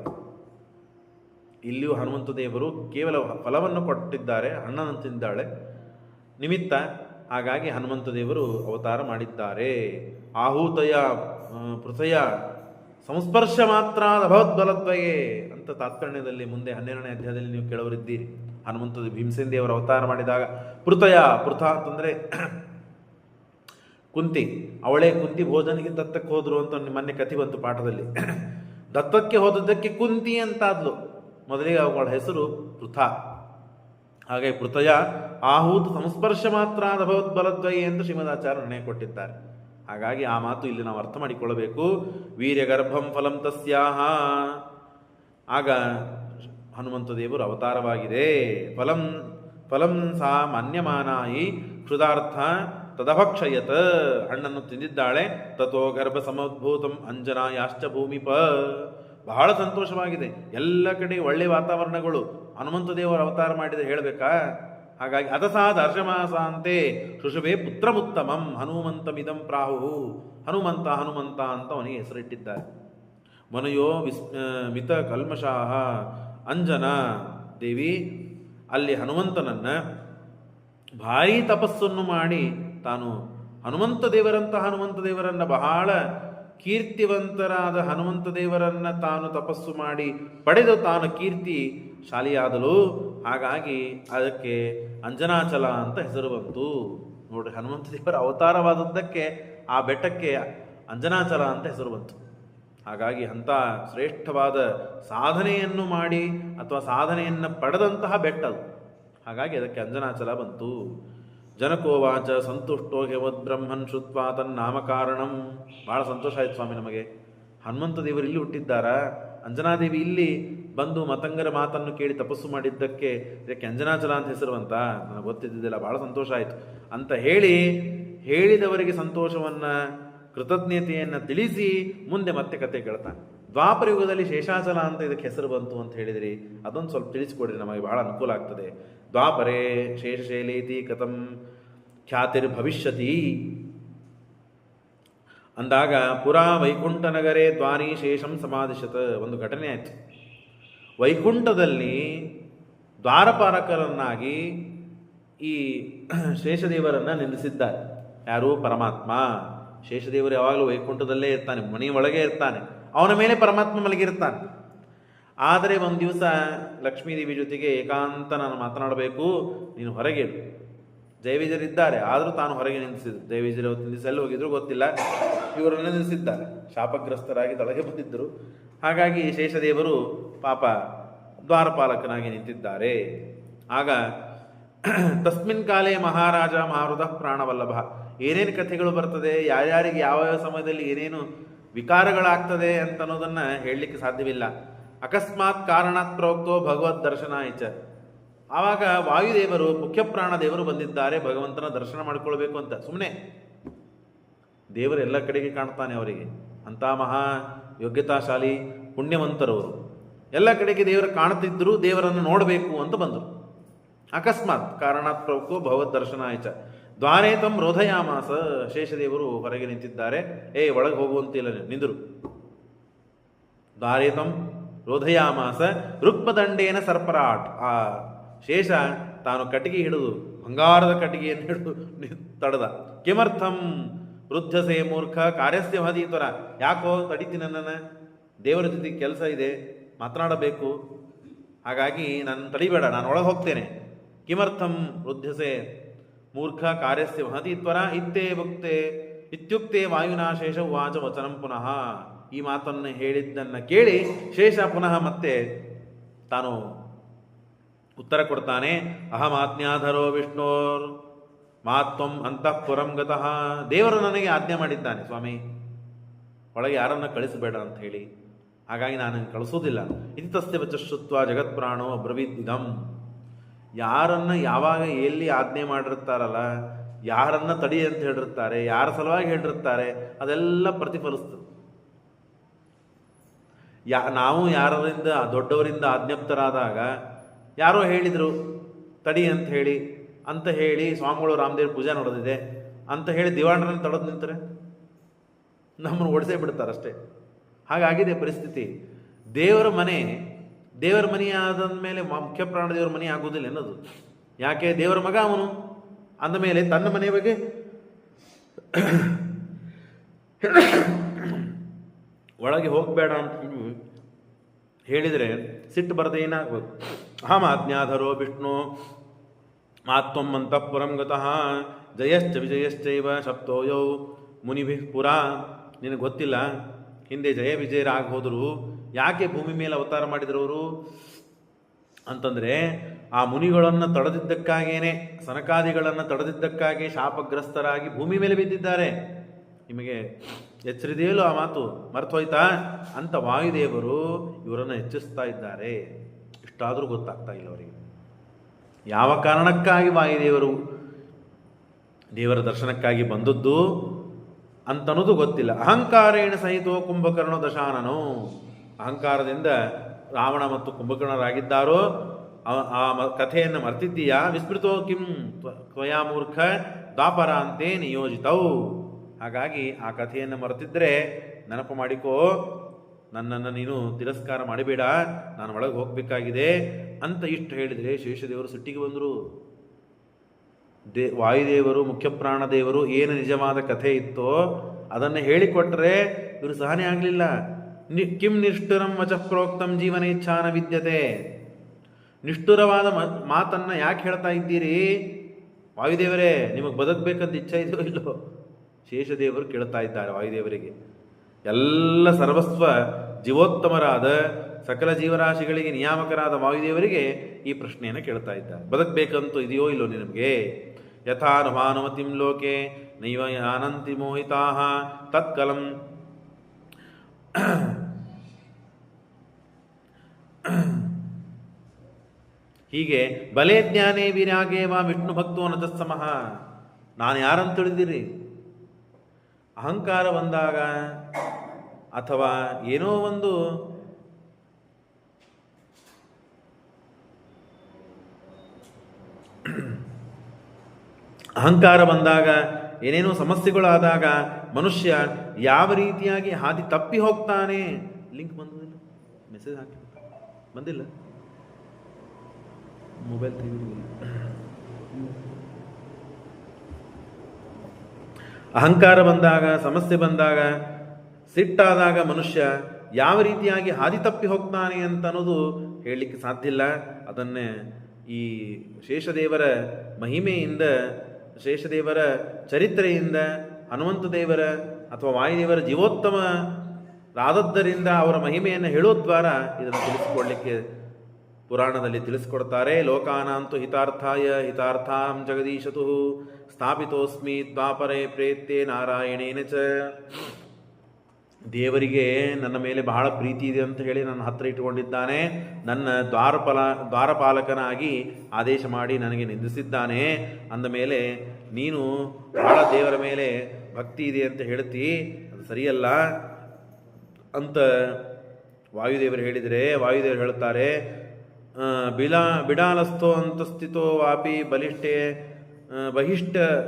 ಇಲ್ಲಿಯೂ ಹನುಮಂತ ದೇವರು ಕೇವಲ ಫಲವನ್ನು ಕೊಟ್ಟಿದ್ದಾರೆ, ಹಣ್ಣನ್ನು ತಿಂದಾಳೆ ನಿಮಿತ್ತ. ಹಾಗಾಗಿ ಹನುಮಂತ ದೇವರು ಅವತಾರ ಮಾಡಿದ್ದಾರೆ. ಆಹೂತಯ ಪೃಥಯ ಸಂಸ್ಪರ್ಶ ಮಾತ್ರ ಅಭವದ್ಬಲದ್ವಯೇ ಅಂತ ತಾತ್ಪರ್ಯದಲ್ಲಿ ಮುಂದೆ 12ನೇ ಅಧ್ಯಾಯದಲ್ಲಿ ನೀವು ಕೇಳವರಿದ್ದೀರಿ. ಹನುಮಂತ ಭೀಮಸೇನ ದೇವರು ಅವತಾರ ಮಾಡಿದಾಗ ಪೃಥ ಅಂತಂದರೆ ಕುಂತಿ, ಅವಳೇ ಕುಂತಿ ಭೋಜನಿಗೆ ದತ್ತಕ್ಕೆ ಹೋದ್ರು ಅಂತ ಮೊನ್ನೆ ಕಥೆ ಬಂತು ಪಾಠದಲ್ಲಿ. ದತ್ತಕ್ಕೆ ಹೋದದ್ದಕ್ಕೆ ಕುಂತಿ ಅಂತಾದ್ಲು. ಮೊದಲಿಗೆ ಅವಳ ಹೆಸರು ಪೃಥ. ಹಾಗಾಗಿ ಪೃಥಯ ಆಹೂತ ಸಂಸ್ಪರ್ಶ ಮಾತ್ರ ಭಗವದ್ಬಲದ್ವಯೇ ಎಂದು ಶ್ರೀಮದಾಚಾರ್ಯ ನಿರ್ಣಯ ಕೊಟ್ಟಿದ್ದಾರೆ. ಹಾಗಾಗಿ ಆ ಮಾತು ಇಲ್ಲಿ ನಾವು ಅರ್ಥ ಮಾಡಿಕೊಳ್ಳಬೇಕು. ವೀರ್ಯಗರ್ಭಂ ಫಲಂ ತಸ್ಯಾಹ. ಆಗ ಹನುಮಂತ ದೇವರು ಅವತಾರವಾಗಿದೆ. ಫಲಂ ಸಾ ಮನ್ಯಮಾನಾಯಿ ಕ್ಷುಧಾರ್ಥ ತದಭಕ್ಷಯತ್, ಹಣ್ಣನ್ನು ತಿಂದಿದ್ದಾಳೆ. ತಥೋ ಗರ್ಭ ಸಮದ್ಭೂತಂ ಅಂಜನಾಯಾಶ್ಚ ಭೂಮಿಪ. ಬಹಳ ಸಂತೋಷವಾಗಿದೆ, ಎಲ್ಲ ಕಡೆ ಒಳ್ಳೆ ವಾತಾವರಣಗಳು. ಹನುಮಂತ ದೇವರ ಅವತಾರ ಮಾಡಿದರೆ ಹೇಳಬೇಕಾ? ಹಾಗಾಗಿ ಅದಸಾದ ಹರ್ಷಮಾಸಾಂತೆ ಶುಶುಭೆ ಪುತ್ರಮುತ್ತಮಂ ಹನುಮಂತಮಿದಂ ಪ್ರಾಹು. ಹನುಮಂತ ಅಂತ ಅವನಿಗೆ ಹೆಸರಿಟ್ಟಿದ್ದಾರೆ. ಮನಯೋ ಮಿತ ಕಲ್ಮಷಾಹ ಅಂಜನಾ ದೇವಿ ಅಲ್ಲಿ ಹನುಮಂತನನ್ನ ಭಾರೀ ತಪಸ್ಸನ್ನು ಮಾಡಿ ತಾನು ಹನುಮಂತ ದೇವರನ್ನ ಬಹಳ ಕೀರ್ತಿವಂತರಾದ ಹನುಮಂತ ದೇವರನ್ನ ತಾನು ತಪಸ್ಸು ಮಾಡಿ ಪಡೆದು ತಾನು ಕೀರ್ತಿ ಶಾಲಿಯಾದಳು. ಹಾಗಾಗಿ ಅದಕ್ಕೆ ಅಂಜನಾಚಲ ಅಂತ ಹೆಸರು ಬಂತು. ನೋಡ್ರಿ, ಹನುಮಂತ ದೇವರ ಅವತಾರವಾದದ್ದಕ್ಕೆ ಆ ಬೆಟ್ಟಕ್ಕೆ ಅಂಜನಾಚಲ ಅಂತ ಹೆಸರು ಬಂತು. ಹಾಗಾಗಿ ಅಂಥ ಶ್ರೇಷ್ಠವಾದ ಸಾಧನೆಯನ್ನು ಮಾಡಿ ಅಥವಾ ಸಾಧನೆಯನ್ನು ಪಡೆದಂತಹ ಬೆಟ್ಟ ಅದು. ಹಾಗಾಗಿ ಅದಕ್ಕೆ ಅಂಜನಾಚಲ ಬಂತು. ಜನಕೋವಾಚ ಸಂತುಷ್ಟೋ ಬ್ರಹ್ಮನ್ ಶುತ್ವಾ ತನ್ನಾಮಕಾರಣಂ. ಭಾಳ ಸಂತೋಷ ಆಯ್ತು ಸ್ವಾಮಿ ನಮಗೆ. ಹನುಮಂತ ದೇವರು ಇಲ್ಲಿ ಹುಟ್ಟಿದ್ದಾರಾ, ಅಂಜನಾದೇವಿ ಇಲ್ಲಿ ಬಂದು ಮತಂಗರ ಮಾತನ್ನು ಕೇಳಿ ತಪಸ್ಸು ಮಾಡಿದ್ದಕ್ಕೆ ಇದಕ್ಕೆ ಅಂಜನಾಚಲ ಅಂತ ಹೆಸರು ಅಂತ ನನಗೆ ಗೊತ್ತಿದ್ದಿದ್ದಿಲ್ಲ, ಭಾಳ ಸಂತೋಷ ಆಯಿತು ಅಂತ ಹೇಳಿದವರಿಗೆ ಸಂತೋಷವನ್ನು ಕೃತಜ್ಞತೆಯನ್ನು ತಿಳಿಸಿ ಮುಂದೆ ಮತ್ತೆ ಕತೆ ಕೇಳ್ತಾನೆ. ದ್ವಾಪರ ಯುಗದಲ್ಲಿ ಶೇಷಾಚಲ ಅಂತ ಇದಕ್ಕೆ ಹೆಸರು ಬಂತು ಅಂತ ಹೇಳಿದಿರಿ, ಅದೊಂದು ಸ್ವಲ್ಪ ತಿಳಿಸ್ಕೊಡ್ರಿ, ನಮಗೆ ಬಹಳ ಅನುಕೂಲ ಆಗ್ತದೆ. ದ್ವಾಪರೇ ಶೇಷಶೈಲೇತಿ ಕಥಂ ಖ್ಯಾತಿರ್ಭವಿಷ್ಯತಿ ಅಂದಾಗ ಪುರಾ ವೈಕುಂಠ ನಗರೇ ದ್ವಾರಿ ಶೇಷಂ ಸಮಾಧಿಶತ. ಒಂದು ಘಟನೆ ಆಯಿತು. ವೈಕುಂಠದಲ್ಲಿ ದ್ವಾರಪಾಲಕರನ್ನಾಗಿ ಈ ಶೇಷದೇವರನ್ನು ನಿಲ್ಲಿಸಿದ್ದಾರೆ. ಯಾರು? ಪರಮಾತ್ಮ. ಶೇಷದೇವರು ಯಾವಾಗಲೂ ವೈಕುಂಠದಲ್ಲೇ ಇರ್ತಾನೆ, ಮನೆಯೊಳಗೆ ಇರ್ತಾನೆ, ಅವನ ಮೇಲೆ ಪರಮಾತ್ಮ ಮಲಗಿರ್ತಾನೆ. ಆದರೆ ಒಂದು ದಿವಸ ಲಕ್ಷ್ಮೀದೇವಿ ಜೊತೆಗೆ ಏಕಾಂತ ನಾನು ಮಾತನಾಡಬೇಕು, ನೀನು ಹೊರಗೆ ಜಯವಿಜಯರಿದ್ದಾರೆ, ಆದರೂ ತಾನು ಹೊರಗೆ ನಿಲ್ಲಿಸಿದ್ರು. ಜಯವಿಜಯರು ಅವತ್ತಿನ ದಿವಸ ಎಲ್ಲಿ ಹೋಗಿದ್ರು ಗೊತ್ತಿಲ್ಲ, ಇವರನ್ನು ನಿಲ್ಲಿಸಿದ್ದಾರೆ. ಶಾಪಗ್ರಸ್ತರಾಗಿ ತಳಗೆ ಬಂದಿದ್ದರು. ಹಾಗಾಗಿ ಶೇಷದೇವರು ಪಾಪ ದ್ವಾರಪಾಲಕನಾಗಿ ನಿಂತಿದ್ದಾರೆ. ಆಗ ತಸ್ಮಿನ್ ಕಾಲೇ ಮಹಾರಾಜ ಮಾರುತ ಪ್ರಾಣವಲ್ಲಭ. ಏನೇನು ಕಥೆಗಳು ಬರ್ತದೆ, ಯಾರ್ಯಾರಿಗೆ ಯಾವ ಸಮಯದಲ್ಲಿ ಏನೇನು ವಿಕಾರಗಳಾಗ್ತದೆ ಅಂತ ಅನ್ನೋದನ್ನು ಹೇಳಲಿಕ್ಕೆ ಸಾಧ್ಯವಿಲ್ಲ. ಅಕಸ್ಮಾತ್ ಕಾರಣಾತ್ ಪ್ರೋಕ್ತೋ ಭಗವದ್ ದರ್ಶನ ಇಚ. ಆವಾಗ ವಾಯುದೇವರು, ಮುಖ್ಯ ಪ್ರಾಣ ದೇವರು ಬಂದಿದ್ದಾರೆ ಭಗವಂತನ ದರ್ಶನ ಮಾಡ್ಕೊಳ್ಬೇಕು ಅಂತ. ಸುಮ್ಮನೆ ದೇವರು ಎಲ್ಲ ಕಡೆಗೆ ಕಾಣ್ತಾನೆ ಅವರಿಗೆ, ಅಂಥ ಮಹಾ ಯೋಗ್ಯತಾಶಾಲಿ ಪುಣ್ಯವಂತರವರು. ಎಲ್ಲ ಕಡೆಗೆ ದೇವರು ಕಾಣ್ತಿದ್ರು, ದೇವರನ್ನು ನೋಡಬೇಕು ಅಂತ ಬಂದರು. ಅಕಸ್ಮಾತ್ ಕಾರಣಾತ್ ಪ್ರೋಕ್ತೋ ಭಗವದ್ ದರ್ಶನ ಇಚ ದ್ವಾರೇ ತಂ ರೋಧಯಾಮಾಸ. ಶೇಷದೇವರು ಹೊರಗೆ ನಿಂತಿದ್ದಾರೆ. ಒಳಗೆ ಹೋಗುವಂತಿಲ್ಲ, ನಿಂದರು. ದ್ವಾರೇ ತಂ ರೋಧಯಾಮಾಸ ರುಕ್ಮದಂಡೇನ ಸರ್ಪರಾಟ್. ಆ ಶೇಷ ತಾನು ಕಟ್ಟಿಗೆ ಹಿಡಿದು, ಬಂಗಾರದ ಕಟ್ಟಿಗೆಯನ್ನು ಹಿಡಿದು ತಡೆದ. ಕಿಮರ್ಥಂ ವೃದ್ಧಸೇ ಮೂರ್ಖ ಕಾರ್ಯಸ್ಯ ಮಹದೀತ್ವರ. ಯಾಕೋ ತಡಿತೀನಿ, ನನ್ನನ್ನು ದೇವರ ಜೊತೆ ಕೆಲಸ ಇದೆ, ಮಾತನಾಡಬೇಕು, ಹಾಗಾಗಿ ನಾನು ತಡಿಬೇಡ, ನಾನು ಒಳಗೆ ಹೋಗ್ತೇನೆ. ಕಿಮರ್ಥಂ ವೃದ್ಧಸೆ ಮೂರ್ಖ ಕಾರ್ಯಸ್ಯ ಮಹತೀತ್ವರ ಇತ್ತೇ ಭಕ್ತೆ ಇತ್ಯುಕ್ತೆ ವಾಯುನಾ ಶೇಷ ಉವಾಚ ವಚನಂ ಪುನಃ. ಈ ಮಾತನ್ನು ಹೇಳಿದ್ದನ್ನು ಕೇಳಿ ಶೇಷ ಪುನಃ ಮತ್ತೆ ತಾನು ಉತ್ತರ ಕೊಡ್ತಾನೆ. ಅಹಮಾಜ್ಞಾಧರೋ ವಿಷ್ಣೋರ್ ಮಾತ್ವಂ ಅಂತಃಪುರಂ ಗತಃ. ದೇವರು ನನಗೆ ಆಜ್ಞೆ ಮಾಡಿದ್ದಾನೆ ಸ್ವಾಮಿ, ಒಳಗೆ ಯಾರನ್ನು ಕಳಿಸಬೇಡ ಅಂತ ಹೇಳಿ, ಹಾಗಾಗಿ ನಾನು ಕಳಿಸೋದಿಲ್ಲ. ಇಂತಸ್ತೆ ವಚಶ್ರುತ್ವ ಜಗತ್ಪ್ರಾಣೋ ಬ್ರವೀದಿದಂ. ಯಾರನ್ನು ಯಾವಾಗ ಎಲ್ಲಿ ಆಜ್ಞೆ ಮಾಡಿರ್ತಾರಲ್ಲ, ಯಾರನ್ನ ತಡಿ ಅಂತ ಹೇಳಿರ್ತಾರೆ, ಯಾರ ಸಲುವಾಗಿ ಹೇಳಿರ್ತಾರೆ, ಅದೆಲ್ಲ ಪ್ರತಿಫಲಿಸ್ತದೆ. ನಾವು ಯಾರಿಂದ ದೊಡ್ಡವರಿಂದ ಆಜ್ಞಪ್ತರಾದಾಗ, ಯಾರೋ ಹೇಳಿದರು ತಡಿ ಅಂತ ಹೇಳಿ ಸ್ವಾಮಿಗಳು ರಾಮದೇವ್ರ ಪೂಜೆ ನಡೆದಿದೆ ಅಂತ ಹೇಳಿ ದಿವಾಣರನ್ನು ತಡೆದು ನಿಂತರೆ ನಮ್ಮನ್ನು ಓಡಿಸೇ ಬಿಡ್ತಾರಷ್ಟೇ. ಹಾಗಾಗಿದೆ ಪರಿಸ್ಥಿತಿ. ದೇವರ ಮನೆಯಾದ ಮೇಲೆ ಮುಖ್ಯ ಪ್ರಾಣ ದೇವರ ಮನೆ ಆಗುವುದಿಲ್ಲ ಅನ್ನೋದು. ಯಾಕೆ? ದೇವರ ಮಗ ಅವನು ಅಂದಮೇಲೆ ತನ್ನ ಮನೆ ಬಗ್ಗೆ ಒಳಗೆ ಹೋಗಬೇಡ ಅಂತ ಹೇಳಿದರೆ ಸಿಟ್ಟು ಬರದೆ ಏನಾಗಬೇಕು? ಅಹಮಾಜ್ಞಾಧರೋ ವಿಷ್ಣು ಮಾತ್ವಂ ಅಂತಃಪುರಂ ಗತಃ ಜಯಶ್ಚ ವಿಜಯಶ್ಚೈವ ಸಪ್ತೋಯೌ ಮುನಿಭಿ ಪುರಾ. ನಿನಗೆ ಗೊತ್ತಿಲ್ಲ, ಹಿಂದೆ ಜಯ ವಿಜಯರಾಗಿ ಹೋದರು. ಯಾಕೆ ಭೂಮಿ ಮೇಲೆ ಅವತಾರ ಮಾಡಿದ್ರು ಅವರು ಅಂತಂದರೆ, ಆ ಮುನಿಗಳನ್ನು ತಡೆದಿದ್ದಕ್ಕಾಗೇನೆ, ಸನಕಾದಿಗಳನ್ನು ತಡೆದಿದ್ದಕ್ಕಾಗಿ ಶಾಪಗ್ರಸ್ತರಾಗಿ ಭೂಮಿ ಮೇಲೆ ಬಿದ್ದಿದ್ದಾರೆ. ನಿಮಗೆ ಎಚ್ಚರಿದೆಯಲ್ಲೋ ಆ ಮಾತು? ಮರ್ತೋಯ್ತಾ ಅಂತ ವಾಯುದೇವರು ಇವರನ್ನು ಹೆಚ್ಚಿಸ್ತಾ ಇದ್ದಾರೆ. ಇಷ್ಟಾದರೂ ಗೊತ್ತಾಗ್ತಾ ಇಲ್ಲ ಅವರಿಗೆ. ಯಾವ ಕಾರಣಕ್ಕಾಗಿ ವಾಯುದೇವರು ದೇವರ ದರ್ಶನಕ್ಕಾಗಿ ಬಂದದ್ದು ಅಂತನ್ನೋದು ಗೊತ್ತಿಲ್ಲ. ಅಹಂಕಾರೇಣ ಸಹಿತೋ ಕುಂಭಕರ್ಣ ದಶಾನನು. ಅಹಂಕಾರದಿಂದ ರಾವಣ ಮತ್ತು ಕುಂಭಕರ್ಣರಾಗಿದ್ದಾರೋ ಆ ಕಥೆಯನ್ನು ಮರ್ತಿದ್ದೀಯಾ? ವಿಸ್ಮೃತೋ ಕಿಂ ತ್ವಯಾ ಮೂರ್ಖ ದ್ವಾಪರಾಂತೆ ನಿಯೋಜಿತವು. ಹಾಗಾಗಿ ಆ ಕಥೆಯನ್ನು ಮರೆತಿದ್ರೆ ನೆನಪು ಮಾಡಿಕೋ, ನನ್ನನ್ನು ನೀನು ತಿರಸ್ಕಾರ ಮಾಡಬೇಡ, ನಾನು ಒಳಗೆ ಹೋಗಬೇಕಾಗಿದೆ ಅಂತ ಇಷ್ಟು ಹೇಳಿದರೆ ಶೇಷದೇವರು ಸಿಟ್ಟಿಗೆ ಬಂದರು. ವಾಯುದೇವರು, ಮುಖ್ಯಪ್ರಾಣದೇವರು ಏನು ನಿಜವಾದ ಕಥೆ ಇತ್ತೋ ಅದನ್ನು ಹೇಳಿಕೊಟ್ರೆ ಇವರು ಸಹನೆ ಆಗಲಿಲ್ಲ. ಕಿಂ ನಿಷ್ಠುರಂ ವಚಃ ಪ್ರೋಕ್ತಂ ಜೀವನೇಚ್ಛಾನ ವಿದ್ಯತೆ. ನಿಷ್ಠುರವಾದ ಮಾತನ್ನು ಯಾಕೆ ಹೇಳ್ತಾ ಇದ್ದೀರಿ ವಾಯುದೇವರೇ? ನಿಮಗೆ ಬದುಕಬೇಕಂತ ಇಚ್ಛೆ ಇದೆಯೋ ಇಲ್ಲೋ? ಶೇಷದೇವರು ಕೇಳ್ತಾ ಇದ್ದಾರೆ ವಾಯುದೇವರಿಗೆ. ಎಲ್ಲ ಸರ್ವಸ್ವ ಜೀವೋತ್ತಮರಾದ ಸಕಲ ಜೀವರಾಶಿಗಳಿಗೆ ನಿಯಾಮಕರಾದ ವಾಯುದೇವರಿಗೆ ಈ ಪ್ರಶ್ನೆಯನ್ನು ಕೇಳ್ತಾ ಇದ್ದಾರೆ. ಬದುಕಬೇಕಂತೂ ಇದೆಯೋ ಇಲ್ಲೋ ನಿನಗೆ? ಯಥಾನುಮಾನುಮತಿಂ ಲೋಕೆ ನೈವ ಯಾನಂತಿ ಮೋಹಿತಾ ತತ್ಕಲಂ ಹೀಗೆ ಬಲೆ ಜ್ಞಾನೇ ವೀರ್ಯಾಗೇ ವಾ ವಿಷ್ಣು ಭಕ್ತೋ ನ ತತ್ಸಮಃ. ನಾನು ಯಾರಂತ ತಿಳಿದಿರಿ? ಅಹಂಕಾರ ಬಂದಾಗ ಅಥವಾ ಏನೋ ಒಂದು ಅಹಂಕಾರ ಬಂದಾಗ, ಏನೇನೋ ಸಮಸ್ಯೆಗಳಾದಾಗ ಮನುಷ್ಯ ಯಾವ ರೀತಿಯಾಗಿ ಹಾದಿ ತಪ್ಪಿ ಹೋಗ್ತಾನೆ. ಲಿಂಕ್ ಬಂದಿಲ್ಲ, ಮೆಸೇಜ್ ಹಾಕಿ ಬಂದಿಲ್ಲ, ಮೊಬೈಲ್ ತೆಗೆದಿಲ್ಲ. ಅಹಂಕಾರ ಬಂದಾಗ, ಸಮಸ್ಯೆ ಬಂದಾಗ, ಸಿಟ್ಟಾದಾಗ ಮನುಷ್ಯ ಯಾವ ರೀತಿಯಾಗಿ ಹಾದಿ ತಪ್ಪಿ ಹೋಗ್ತಾನೆ ಅಂತ ಅನ್ನೋದು ಹೇಳಲಿಕ್ಕೆ ಸಾಧ್ಯ ಇಲ್ಲ. ಅದನ್ನೇ ಈ ಶೇಷದೇವರ ಮಹಿಮೆಯಿಂದ, ಶೇಷದೇವರ ಚರಿತ್ರೆಯಿಂದ, ಹನುಮಂತ ದೇವರ ಅಥವಾ ವಾಯುದೇವರ ಜೀವೋತ್ತಮ ರಾದದ್ದರಿಂದ ಅವರ ಮಹಿಮೆಯನ್ನು ಹೇಳೋ ದ್ವಾರ ಇದನ್ನು ತಿಳಿಸಿಕೊಡ್ಲಿಕ್ಕೆ ಪುರಾಣದಲ್ಲಿ ತಿಳಿಸಿಕೊಡ್ತಾರೆ. ಲೋಕಾನಾಂತು ಹಿತಾರ್ಥಾಯ ಹಿತಾರ್ಥಾಂ ಜಗದೀಶತು ಸ್ಥಾಪಿತೋಸ್ಮಿ ದ್ವಾಪರೇ ಪ್ರೇತ್ಯೆ ನಾರಾಯಣೇನ ಚ. ದೇವರಿಗೆ ನನ್ನ ಮೇಲೆ ಬಹಳ ಪ್ರೀತಿ ಇದೆ ಅಂತ ಹೇಳಿ ನನ್ನ ಹತ್ತಿರ ಇಟ್ಟುಕೊಂಡಿದ್ದಾನೆ. ನನ್ನ ದ್ವಾರಪಾಲಕನಾಗಿ ಆದೇಶ ಮಾಡಿ ನನಗೆ ನಿಂದಿಸಿದ್ದಾನೆ. ಅಂದ ಮೇಲೆ ನೀನು ಬಹಳ ದೇವರ ಮೇಲೆ ಭಕ್ತಿ ಇದೆ ಅಂತ ಹೇಳ್ತಿ, ಅದು ಸರಿಯಲ್ಲ ಅಂತ ವಾಯುದೇವರು ಹೇಳಿದರೆ, ವಾಯುದೇವರು ಹೇಳುತ್ತಾರೆ, ಬಿಡಾಲಸ್ಥೋ ಅಂತಸ್ಥಿತೋ ವಾಪಿ ಬಲಿಷ್ಠೆ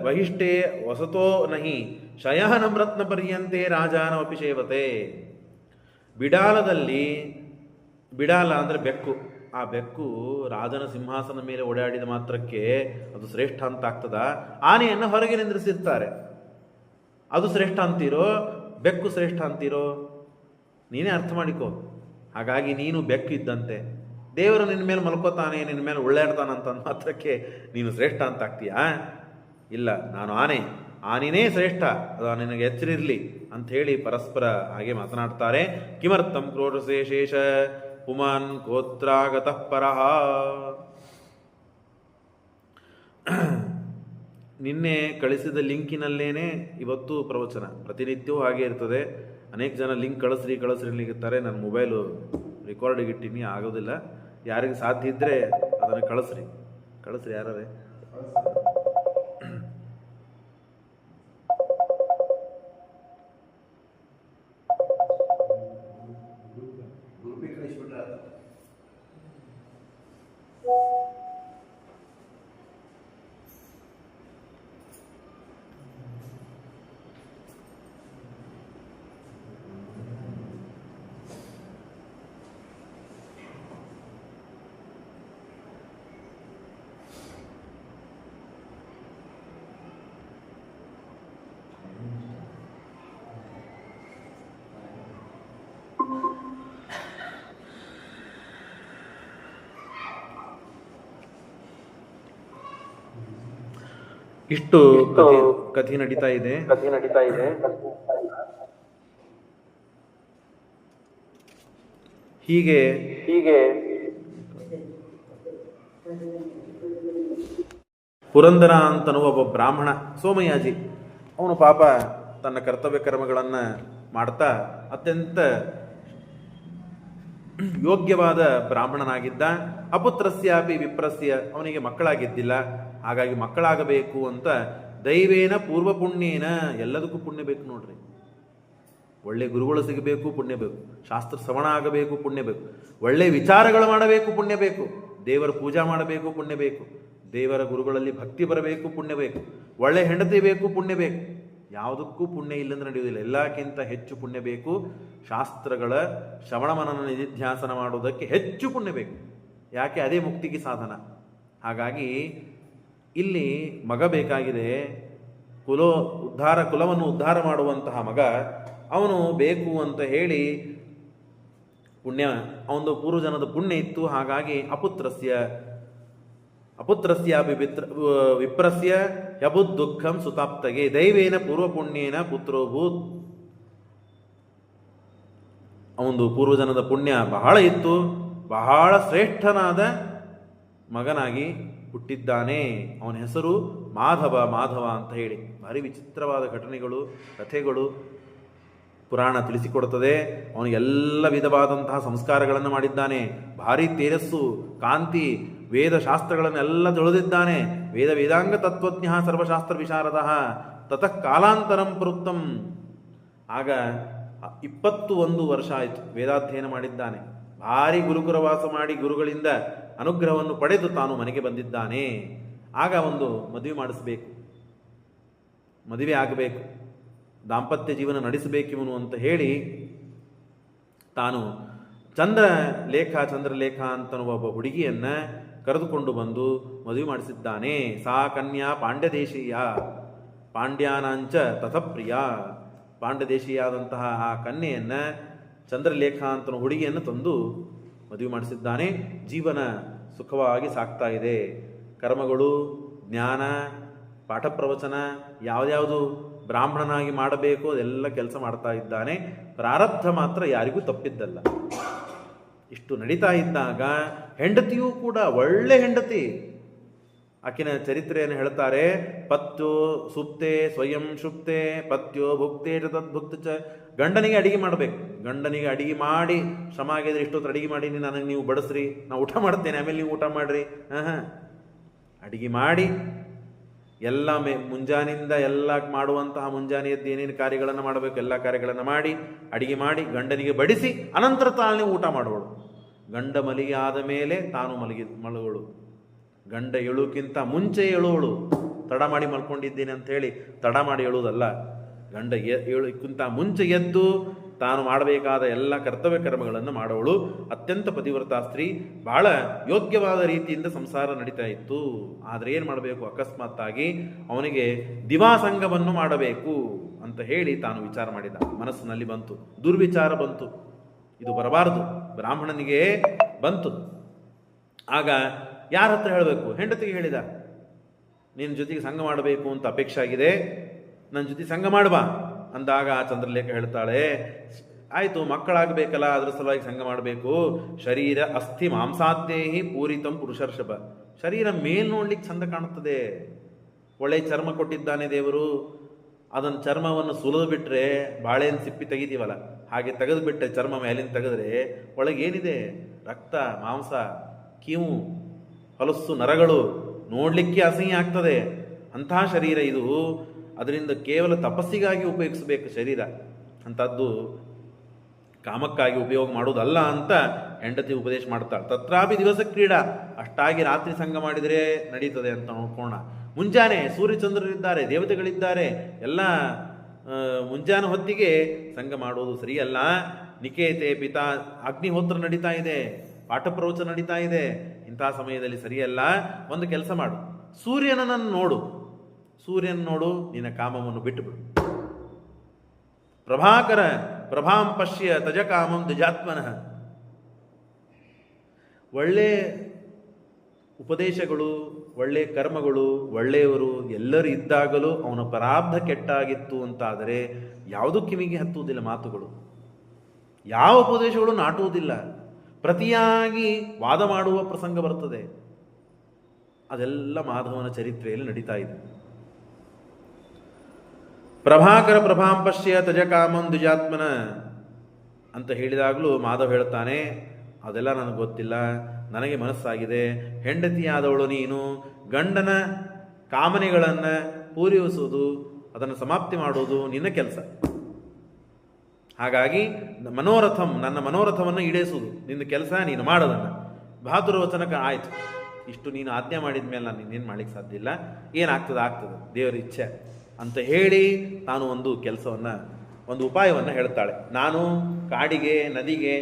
ಬಹಿಷ್ಠೆ ವಸತೋ ನಹಿ ಶಯನಂ ರತ್ನ ಪರ್ಯಂತೆ ರಾಜಾನಮಪಿ ಸೇವತೆ. ಬಿಡಾಲದಲ್ಲಿ, ಬಿಡಾಲ ಅಂದರೆ ಬೆಕ್ಕು, ಆ ಬೆಕ್ಕು ರಾಜನ ಸಿಂಹಾಸನ ಮೇಲೆ ಓಡಾಡಿದ ಮಾತ್ರಕ್ಕೆ ಅದು ಶ್ರೇಷ್ಠ ಅಂತ ಆಗ್ತದ? ಆನೆಯನ್ನು ಹೊರಗೆ ನಿಂದ್ರಿಸಿರ್ತಾರೆ, ಅದು ಶ್ರೇಷ್ಠ ಅಂತೀರೋ ಬೆಕ್ಕು ಶ್ರೇಷ್ಠ ಅಂತೀರೋ? ನೀನೇ ಅರ್ಥ ಮಾಡಿಕೋ. ಹಾಗಾಗಿ ನೀನು ಬೆಕ್ಕು ಇದ್ದಂತೆ, ದೇವರು ನಿನ್ನ ಮೇಲೆ ಮಲ್ಕೋತಾನೆ, ನಿನ್ನ ಮೇಲೆ ಉಳ್ಳಾಡ್ತಾನಂತ ಮಾತ್ರಕ್ಕೆ ನೀನು ಶ್ರೇಷ್ಠ ಅಂತ ಆಗ್ತೀಯಾ? ಇಲ್ಲ, ನಾನು ಆನೆನೇ ಶ್ರೇಷ್ಠ, ಅದು ನಿನಗೆ ಎಚ್ಚರಿರಲಿ ಅಂಥೇಳಿ ಪರಸ್ಪರ ಹಾಗೆ ಮಾತನಾಡ್ತಾರೆ. ಕಿಮರ್ಥಂ ಕ್ರೋಢಸೇ ಶೇಷ ಪುಮಾನ್ ಗೋತ್ರಾಗತಃ ಪರಃ. ನಿನ್ನೆ ಕಳಿಸಿದ ಲಿಂಕಿನಲ್ಲೇನೆ ಇವತ್ತು ಪ್ರವಚನ, ಪ್ರತಿನಿತ್ಯವೂ ಹಾಗೆ ಇರ್ತದೆ. ಅನೇಕ ಜನ ಲಿಂಕ್ ಕಳಿಸ್ರಿ ಲಿಂಗಿರ್ತಾರೆ. ನನ್ನ ಮೊಬೈಲು ರೆಕಾರ್ಡಿಗೆ ಇಟ್ಟಿನಿ, ಆಗೋದಿಲ್ಲ. ಯಾರಿಗೆ ಸಾಧ್ಯ ಇದ್ದರೆ ಅದನ್ನು ಕಳಿಸ್ರಿ ಯಾರೇ. ಇಷ್ಟು ಕಥೆ ನಡೀತಾ ಇದೆ. ಹೀಗೆ ಪುರಂದರ ಅಂತನೂ ಒಬ್ಬ ಬ್ರಾಹ್ಮಣ, ಸೋಮಯಾಜಿ, ಅವನು ಪಾಪ ತನ್ನ ಕರ್ತವ್ಯ ಕರ್ಮಗಳನ್ನು ಮಾಡ್ತಾ ಅತ್ಯಂತ ಯೋಗ್ಯವಾದ ಬ್ರಾಹ್ಮಣನಾಗಿದ್ದ. ಅಪುತ್ರಸ್ಯಾಪಿ ವಿಪ್ರಸ್ಯ, ಅವನಿಗೆ ಮಕ್ಕಳಾಗಿದ್ದಿಲ್ಲ. ಹಾಗಾಗಿ ಮಕ್ಕಳಾಗಬೇಕು ಅಂತ ದೈವೇನ ಪೂರ್ವ ಪುಣ್ಯೇನ, ಎಲ್ಲದಕ್ಕೂ ಪುಣ್ಯ ಬೇಕು ನೋಡ್ರಿ. ಒಳ್ಳೆ ಗುರುಗಳು ಸಿಗಬೇಕು, ಪುಣ್ಯ ಬೇಕು. ಶಾಸ್ತ್ರ ಶ್ರವಣ ಆಗಬೇಕು, ಪುಣ್ಯ ಬೇಕು. ಒಳ್ಳೆ ವಿಚಾರಗಳು ಮಾಡಬೇಕು, ಪುಣ್ಯ ಬೇಕು. ದೇವರ ಪೂಜಾ ಮಾಡಬೇಕು, ಪುಣ್ಯ ಬೇಕು. ದೇವರ ಗುರುಗಳಲ್ಲಿ ಭಕ್ತಿ ಬರಬೇಕು, ಪುಣ್ಯ ಬೇಕು. ಒಳ್ಳೆ ಹೆಂಡತಿ ಬೇಕು, ಪುಣ್ಯ ಬೇಕು. ಯಾವುದಕ್ಕೂ ಪುಣ್ಯ ಇಲ್ಲಂದ್ರೆ ನಡೆಯುವುದಿಲ್ಲ. ಎಲ್ಲಕ್ಕಿಂತ ಹೆಚ್ಚು ಪುಣ್ಯ ಬೇಕು. ಶಾಸ್ತ್ರಗಳ ಶ್ರವಣ ಮನನ ನಿಧಿಧ್ಯಾಸನ ಮಾಡುವುದಕ್ಕೆ ಹೆಚ್ಚು ಪುಣ್ಯ ಬೇಕು. ಯಾಕೆ? ಅದೇ ಮುಕ್ತಿಗೆ ಸಾಧನ. ಹಾಗಾಗಿ ಇಲ್ಲಿ ಮಗ ಬೇಕಾಗಿದೆ. ಕುಲವನ್ನು ಉದ್ಧಾರ ಮಾಡುವಂತಹ ಮಗ ಅವನು ಬೇಕು ಅಂತ ಹೇಳಿ ಪುಣ್ಯ, ಅವನು ಪೂರ್ವಜನದ ಪುಣ್ಯ ಇತ್ತು. ಹಾಗಾಗಿ ಅಪುತ್ರಸ್ಯಾಪಿ ವಿಪ್ರಸ್ಯ ಯಬುದ್ ದುಃಖಂ ಸುತಾಪ್ತಗೆ ದೈವೇನ ಪೂರ್ವ ಪುಣ್ಯೇನ ಪುತ್ರೋಭೂತ್. ಅವನು ಪೂರ್ವಜನದ ಪುಣ್ಯ ಬಹಳ ಇತ್ತು, ಬಹಳ ಶ್ರೇಷ್ಠನಾದ ಮಗನಾಗಿ ಹುಟ್ಟಿದ್ದಾನೆ. ಅವನ ಹೆಸರು ಮಾಧವ. ಮಾಧವ ಅಂತ ಹೇಳಿ ಭಾರಿ ವಿಚಿತ್ರವಾದ ಘಟನೆಗಳು, ಕಥೆಗಳು ಪುರಾಣ ತಿಳಿಸಿಕೊಡುತ್ತದೆ. ಅವನು ಎಲ್ಲ ವಿಧವಾದಂತಹ ಸಂಸ್ಕಾರಗಳನ್ನು ಮಾಡಿದ್ದಾನೆ. ಭಾರಿ ತೇಜಸ್ಸು, ಕಾಂತಿ, ವೇದಶಾಸ್ತ್ರಗಳನ್ನೆಲ್ಲ ತಿಳಿದಿದ್ದಾನೆ. ವೇದಾಂಗ ತತ್ವಜ್ಞ ಸರ್ವಶಾಸ್ತ್ರ ವಿಶಾರದ ತತಃ ಕಾಲಾಂತರಂ ಪ್ರವೃತ್ತಂ. ಆಗ 21 ವರ್ಷ ಆಯಿತು ವೇದಾಧ್ಯಯನ ಮಾಡಿದ್ದಾನೆ. ಭಾರಿ ಗುರುಕುರವಾಸ ಮಾಡಿ ಗುರುಗಳಿಂದ ಅನುಗ್ರಹವನ್ನು ಪಡೆದು ತಾನು ಮನೆಗೆ ಬಂದಿದ್ದಾನೆ. ಆಗ ಒಂದು ಮದುವೆ ಮಾಡಿಸಬೇಕು, ಮದುವೆ ಆಗಬೇಕು, ದಾಂಪತ್ಯ ಜೀವನ ನಡೆಸಬೇಕಿವನು ಅಂತ ಹೇಳಿ ತಾನು ಚಂದ್ರಲೇಖ ಅಂತನ್ನುವ ಒಬ್ಬ ಹುಡುಗಿಯನ್ನ ಕರೆದುಕೊಂಡು ಬಂದು ಮದುವೆ ಮಾಡಿಸಿದ್ದಾನೆ. ಸಾ ಕನ್ಯಾ ಪಾಂಡ್ಯದೇಶೀಯ ಪಾಂಡ್ಯಾನಾಂಚ ತಥಪ್ರಿಯ. ಪಾಂಡ್ಯದೇಶೀಯಾದಂತಹ ಆ ಕನ್ಯೆಯನ್ನ ಚಂದ್ರಲೇಖ ಅಂತನ ಹುಡುಗಿಯನ್ನು ತಂದು ಮದುವೆ ಮಾಡಿಸಿದ್ದಾನೆ. ಜೀವನ ಸುಖವಾಗಿ ಸಾಗ್ತಾ ಇದೆ. ಕರ್ಮಗಳು, ಜ್ಞಾನ, ಪಾಠ ಪ್ರವಚನ ಯಾವುದ್ಯಾವುದು ಬ್ರಾಹ್ಮಣನಾಗಿ ಮಾಡಬೇಕು ಅದೆಲ್ಲ ಕೆಲಸ ಮಾಡ್ತಾ ಇದ್ದಾನೆ. ಪ್ರಾರಬ್ಧ ಮಾತ್ರ ಯಾರಿಗೂ ತಪ್ಪಿದ್ದಲ್ಲ. ಇಷ್ಟು ನಡೀತಾ ಇದ್ದಾಗ ಹೆಂಡತಿಯೂ ಕೂಡ ಒಳ್ಳೆ ಹೆಂಡತಿ. ಆಕಿನ ಚರಿತ್ರೆಯನ್ನು ಹೇಳ್ತಾರೆ. ಪತ್ಯೋ ಸುಪ್ತೆ ಸ್ವಯಂ ಶುಪ್ತೆ ಪತ್ಯೋ ಭುಕ್ತೆ ಚ ತದ್ಭುಕ್ತ ಚ. ಗಂಡನಿಗೆ ಅಡಿಗೆ ಮಾಡಬೇಕು, ಗಂಡನಿಗೆ ಅಡಿಗೆ ಮಾಡಿ ಶ್ರಮ ಆಗಿದ್ರೆ ಇಷ್ಟೊತ್ತು ಅಡಿಗೆ ಮಾಡಿ ನನಗೆ ನೀವು ಬಡಿಸ್ರಿ, ನಾ ಊಟ ಮಾಡ್ತೇನೆ, ಆಮೇಲೆ ನೀವು ಊಟ ಮಾಡ್ರಿ. ಅಡಿಗೆ ಮಾಡಿ ಎಲ್ಲ ಮುಂಜಾನಿಂದ ಎಲ್ಲ ಮಾಡುವಂತಹ ಮುಂಜಾನೆ ಎದ್ದು ಏನೇನು ಕಾರ್ಯಗಳನ್ನು ಮಾಡಬೇಕು ಎಲ್ಲ ಕಾರ್ಯಗಳನ್ನು ಮಾಡಿ ಅಡಿಗೆ ಮಾಡಿ ಗಂಡನಿಗೆ ಬಡಿಸಿ ಅನಂತರ ತಾನೇ ಊಟ ಮಾಡೋಳು. ಗಂಡ ಮಲಿಗೆ ಆದ ಮೇಲೆ ತಾನು ಮಲಗೋಳು. ಗಂಡ ಏಳೋಕ್ಕಿಂತ ಮುಂಚೆ ಏಳೋಳು. ತಡ ಮಾಡಿ ಮಲ್ಕೊಂಡಿದ್ದೇನೆ ಅಂತ ಹೇಳಿ ತಡ ಮಾಡಿ ಏಳುವುದಲ್ಲ. ಗಂಡ ಏಳೋಕ್ಕಿಂತ ಮುಂಚೆ ಎದ್ದು ತಾನು ಮಾಡಬೇಕಾದ ಎಲ್ಲ ಕರ್ತವ್ಯ ಕರ್ಮಗಳನ್ನು ಮಾಡೋಳು. ಅತ್ಯಂತ ಪತಿವ್ರತಾ ಸ್ತ್ರೀ. ಬಹಳ ಯೋಗ್ಯವಾದ ರೀತಿಯಿಂದ ಸಂಸಾರ ನಡೀತಾ ಇತ್ತು. ಆದರೆ ಏನು ಮಾಡಬೇಕು, ಅಕಸ್ಮಾತ್ತಾಗಿ ಅವನಿಗೆ ದಿವಾಸಂಗವನ್ನು ಮಾಡಬೇಕು ಅಂತ ಹೇಳಿ ತಾನು ವಿಚಾರ ಮಾಡಿದ. ಮನಸ್ಸಿನಲ್ಲಿ ಬಂತು, ದುರ್ವಿಚಾರ ಬಂತು, ಇದು ಬರಬಾರದು, ಬ್ರಾಹ್ಮಣನಿಗೆ ಬಂತು. ಆಗ ಯಾರ ಹತ್ರ ಹೇಳಬೇಕು? ಹೆಂಡತಿಗೆ ಹೇಳಿದ. ನಿನ್ನ ಜೊತೆಗೆ ಸಂಘ ಮಾಡಬೇಕು ಅಂತ ಅಪೇಕ್ಷೆ ಆಗಿದೆ, ನನ್ನ ಜೊತೆ ಸಂಘ ಮಾಡುವ ಅಂದಾಗ ಚಂದ್ರಲೇಖ ಹೇಳ್ತಾಳೆ, ಆಯಿತು, ಮಕ್ಕಳಾಗಬೇಕಲ್ಲ, ಅದ್ರ ಸಲುವಾಗಿ ಸಂಘ ಮಾಡಬೇಕು. ಶರೀರ ಅಸ್ಥಿ ಮಾಂಸಾದ್ದೇಹಿ ಪೂರಿತಂ ಪುರುಷರ್ಷಭ. ಶರೀರ ಮೇಲ್ ನೋಡ್ಲಿಕ್ಕೆ ಚಂದ ಕಾಣುತ್ತದೆ. ಒಳ್ಳೆ ಚರ್ಮ ಕೊಟ್ಟಿದ್ದಾನೆ ದೇವರು. ಅದನ್ನು ಚರ್ಮವನ್ನು ಸುಲಿದು ಬಿಟ್ರೆ ಬಾಳೆನ ಸಿಪ್ಪಿ ತೆಗಿತೀವಲ್ಲ, ಹಾಗೆ ತೆಗೆದು ಬಿಟ್ಟೆ ಚರ್ಮ ಮೇಲಿನ ತೆಗೆದ್ರೆ ಒಳಗೆ ಏನಿದೆ? ರಕ್ತ, ಮಾಂಸ, ಕೀವು, ಹೊಲಸ್ಸು, ನರಗಳು, ನೋಡಲಿಕ್ಕೆ ಅಸಹ್ಯ ಆಗ್ತದೆ. ಅಂತಹ ಶರೀರ ಇದು. ಅದರಿಂದ ಕೇವಲ ತಪಸ್ಸಿಗಾಗಿ ಉಪಯೋಗಿಸಬೇಕು ಶರೀರ, ಅಂಥದ್ದು ಕಾಮಕ್ಕಾಗಿ ಉಪಯೋಗ ಮಾಡೋದಲ್ಲ ಅಂತ ಹೆಂಡತಿ ಉಪದೇಶ ಮಾಡ್ತಾಳೆ. ತತ್ರಾಪಿ ದಿವಸ ಕ್ರೀಡಾ. ಅಷ್ಟಾಗಿ ರಾತ್ರಿ ಸಂಘ ಮಾಡಿದರೆ ನಡೀತದೆ ಅಂತ ನೋಡ್ಕೋಣ. ಮುಂಜಾನೆ ಸೂರ್ಯಚಂದ್ರರಿದ್ದಾರೆ, ದೇವತೆಗಳಿದ್ದಾರೆ, ಎಲ್ಲ ಮುಂಜಾನೆ ಹೊತ್ತಿಗೆ ಸಂಘ ಮಾಡೋದು ಸರಿಯಲ್ಲ. ನಿಕೇತೆ ಪಿತಾ, ಅಗ್ನಿಹೋತ್ರ ನಡೀತಾ ಇದೆ, ಪಾಠ ಪ್ರವಚನ ನಡೀತಾ ಇದೆ, ಇಂತಹ ಸಮಯದಲ್ಲಿ ಸರಿಯಲ್ಲ. ಒಂದು ಕೆಲಸ ಮಾಡು, ಸೂರ್ಯನನ್ನು ನೋಡು, ಸೂರ್ಯನ ನೋಡು, ನಿನ್ನ ಕಾಮವನ್ನು ಬಿಟ್ಟುಬಿಡು. ಪ್ರಭಾಕರ ಪ್ರಭಾಂ ಪಶ್ಯ ತಜ ಕಾಮಂ ದ್ವಿಜಾತ್ಮನಃ. ಒಳ್ಳೆ ಉಪದೇಶಗಳು, ಒಳ್ಳೆ ಕರ್ಮಗಳು, ಒಳ್ಳೆಯವರು ಎಲ್ಲರೂ ಇದ್ದಾಗಲೂ ಅವನ ಪರಾಬ್ಧ ಕೆಟ್ಟಾಗಿತ್ತು ಅಂತಾದರೆ ಯಾವುದೂ ಕಿವಿಗೆ ಹತ್ತುವುದಿಲ್ಲ ಮಾತುಗಳು, ಯಾವ ಉಪದೇಶಗಳು ನಾಟುವುದಿಲ್ಲ. ಪ್ರತಿಯಾಗಿ ವಾದ ಮಾಡುವ ಪ್ರಸಂಗ ಬರ್ತದೆ. ಅದೆಲ್ಲ ಮಾಧವನ ಚರಿತ್ರೆಯಲ್ಲಿ ನಡೀತಾ ಇದೆ. ಪ್ರಭಾಕರ ಪ್ರಭಾಂ ಪಶ್ಯ ತಜ ಕಾಮಂ ದ್ವಿಜಾತ್ಮನ ಅಂತ ಹೇಳಿದಾಗಲೂ ಮಾಧವ ಹೇಳ್ತಾನೆ, ಅದೆಲ್ಲ ನನಗೆ ಗೊತ್ತಿಲ್ಲ, ನನಗೆ ಮನಸ್ಸಾಗಿದೆ, ಹೆಂಡತಿಯಾದವಳು ನೀನು, ಗಂಡನ ಕಾಮನೆಗಳನ್ನು ಪೂರೈಸುವುದು, ಅದನ್ನು ಸಮಾಪ್ತಿ ಮಾಡುವುದು ನಿನ್ನ ಕೆಲಸ. ಹಾಗಾಗಿ ಮನೋರಥಂ, ನನ್ನ ಮನೋರಥವನ್ನು ಈಡೇಸುವುದು ನಿನ್ನ ಕೆಲಸ, ನೀನು ಮಾಡೋದನ್ನು. ಬಹಾದುರವಚನಕ ಆಯಿತು, ಇಷ್ಟು ನೀನು ಆಜ್ಞೆ ಮಾಡಿದ ಮೇಲೆ ನಾನು ಇನ್ನೇನು ಮಾಡ್ಲಿಕ್ಕೆ ಸಾಧ್ಯ ಇಲ್ಲ, ಏನಾಗ್ತದೆ ಆಗ್ತದೆ, ದೇವರ ಇಚ್ಛೆ ಅಂತ ಹೇಳಿ ತಾನು ಒಂದು ಕೆಲಸವನ್ನು, ಒಂದು ಉಪಾಯವನ್ನು ಹೇಳ್ತಾಳೆ. ನಾನು ಕಾಡಿಗೆ, ನದಿಗೆ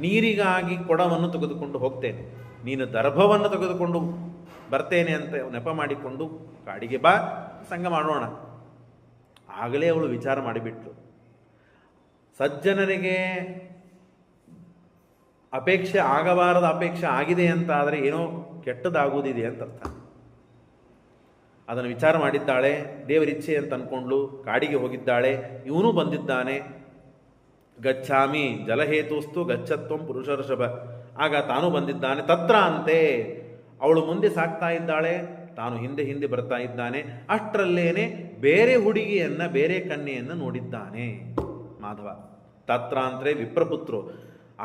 ನೀರಿಗಾಗಿ ಕೊಡವನ್ನು ತೆಗೆದುಕೊಂಡು ಹೋಗ್ತೇನೆ, ನೀನು ದರ್ಭವನ್ನು ತೆಗೆದುಕೊಂಡು ಬರ್ತೇನೆ ಅಂತ ನೆಪ ಮಾಡಿಕೊಂಡು ಕಾಡಿಗೆ ಬಾ, ಸಂಘ ಮಾಡೋಣ. ಆಗಲೇ ಅವಳು ವಿಚಾರ ಮಾಡಿಬಿಟ್ಲು. ಸಜ್ಜನರಿಗೆ ಅಪೇಕ್ಷೆ ಆಗಬಾರದ ಅಪೇಕ್ಷೆ ಆಗಿದೆ ಅಂತ ಆದರೆ ಏನೋ ಕೆಟ್ಟದಾಗುವುದಿದೆ ಅಂತ ಅರ್ಥ. ಅದನ್ನು ವಿಚಾರ ಮಾಡಿದ್ದಾಳೆ, ದೇವರಿಚ್ಛೆ ಅಂತ ಅಂದ್ಕೊಂಡ್ಲು, ಕಾಡಿಗೆ ಹೋಗಿದ್ದಾಳೆ. ಇವನು ಬಂದಿದ್ದಾನೆ, ಗಚ್ಚಾಮಿ ಜಲಹೇತುಸ್ತು ಗಚ್ಚತ್ವಂ ಪುರುಷರ್ಷಭ. ಆಗ ತಾನು ಬಂದಿದ್ದಾನೆ. ತತ್ರ ಅಂತೆ, ಅವಳು ಮುಂದೆ ಸಾಕ್ತಾ ಇದ್ದಾಳೆ, ತಾನು ಹಿಂದೆ ಹಿಂದೆ ಬರ್ತಾ ಇದ್ದಾನೆ. ಅಷ್ಟರಲ್ಲೇನೆ ಬೇರೆ ಹುಡುಗಿಯನ್ನ, ಬೇರೆ ಕನ್ಯೆಯನ್ನು ನೋಡಿದ್ದಾನೆ ಮಾಧವ. ತತ್ರ ಅಂದರೆ ವಿಪ್ರಪುತ್ರು.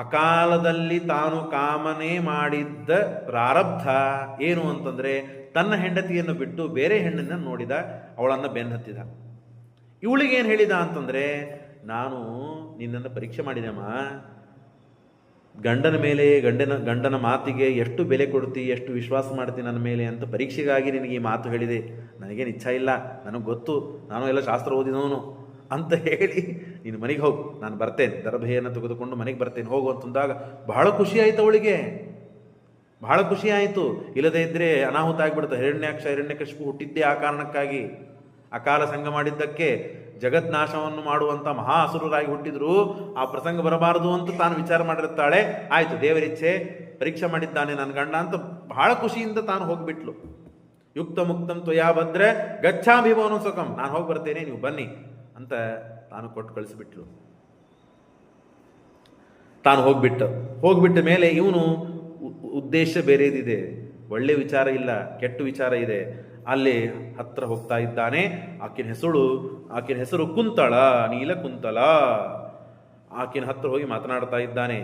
ಅಕಾಲದಲ್ಲಿ ತಾನು ಕಾಮನೆ ಮಾಡಿದ್ದ ಪ್ರಾರಬ್ಧ ಏನು ಅಂತಂದರೆ, ತನ್ನ ಹೆಂಡತಿಯನ್ನು ಬಿಟ್ಟು ಬೇರೆ ಹೆಣ್ಣನ್ನು ನೋಡಿದ, ಅವಳನ್ನು ಬೆನ್ನತ್ತಿದ. ಇವಳಿಗೇನು ಹೇಳಿದ ಅಂತಂದರೆ, ನಾನು ನಿನ್ನನ್ನು ಪರೀಕ್ಷೆ ಮಾಡಿದೆಮ್ಮ, ಗಂಡನ ಮೇಲೆ ಗಂಡನ ಮಾತಿಗೆ ಎಷ್ಟು ಬೆಲೆ ಕೊಡ್ತಿ, ಎಷ್ಟು ವಿಶ್ವಾಸ ಮಾಡ್ತೀನಿ ನನ್ನ ಮೇಲೆ ಅಂತ ಪರೀಕ್ಷೆಗಾಗಿ ನಿನಗೆ ಈ ಮಾತು ಹೇಳಿದೆ. ನನಗೇನು ಇಚ್ಛಾ ಇಲ್ಲ, ನನಗೆ ಗೊತ್ತು, ನಾನು ಎಲ್ಲ ಶಾಸ್ತ್ರ ಓದಿದವನು ಅಂತ ಹೇಳಿ ನೀನು ಮನೆಗೆ ಹೋಗು, ನಾನು ಬರ್ತೇನೆ, ದರ್ಭೆಯನ್ನು ತೆಗೆದುಕೊಂಡು ಮನೆಗೆ ಬರ್ತೇನೆ, ಹೋಗು ಅಂತಂದಾಗ ಬಹಳ ಖುಷಿ ಆಯಿತು ಅವಳಿಗೆ, ಬಹಳ ಖುಷಿ ಆಯಿತು. ಇಲ್ಲದೇ ಇದ್ದರೆ ಅನಾಹುತ ಆಗಿಬಿಡುತ್ತೆ. ಹಿರಣ್ಯಕಶಿಪು ಹುಟ್ಟಿದ್ದೇ ಆ ಕಾರಣಕ್ಕಾಗಿ, ಅಕಾಲ ಸಂಘ ಮಾಡಿದ್ದಕ್ಕೆ, ಜಗತ್ನಾಶವನ್ನು ಮಾಡುವಂಥ ಮಹಾ ಅಸುರರಾಗಿ ಹುಟ್ಟಿದ್ರು. ಆ ಪ್ರಸಂಗ ಬರಬಾರದು ಅಂತ ತಾನು ವಿಚಾರ ಮಾಡಿರ್ತಾಳೆ. ಆಯಿತು, ದೇವರಿಚ್ಛೆ, ಪರೀಕ್ಷೆ ಮಾಡಿದ್ದಾನೆ ನನ್ನ ಗಂಡ ಅಂತ ಬಹಳ ಖುಷಿಯಿಂದ ತಾನು ಹೋಗಿಬಿಟ್ಲು. ಯುಕ್ತ ಮುಕ್ತಂ ತ್ವಯಾ ಭದ್ರೆ ಗಚ್ಚಾಭಿಮೋನು ಸುಖಂ, ನಾನು ಹೋಗಿ ಬರ್ತೇನೆ, ನೀವು ಬನ್ನಿ ಅಂತ ತಾನು ಕೊಟ್ಟು ಕಳಿಸಿಬಿಟ್ಲು. ತಾನು ಹೋಗ್ಬಿಟ್ಟ ಮೇಲೆ ಇವನು ಉದ್ದೇಶ ಬೇರೆದಿದೆ, ಒಳ್ಳೆ ವಿಚಾರ ಇಲ್ಲ, ಕೆಟ್ಟ ವಿಚಾರ ಇದೆ. ಅಲ್ಲಿ ಹತ್ರ ಹೋಗ್ತಾ ಇದ್ದಾನೆ. ಆಕಿನ ಹೆಸರು ಕುಂತಳ, ನೀಲ ಕುಂತಳ. ಆಕಿನ ಹತ್ರ ಹೋಗಿ ಮಾತನಾಡ್ತಾ ಇದ್ದಾನೆ.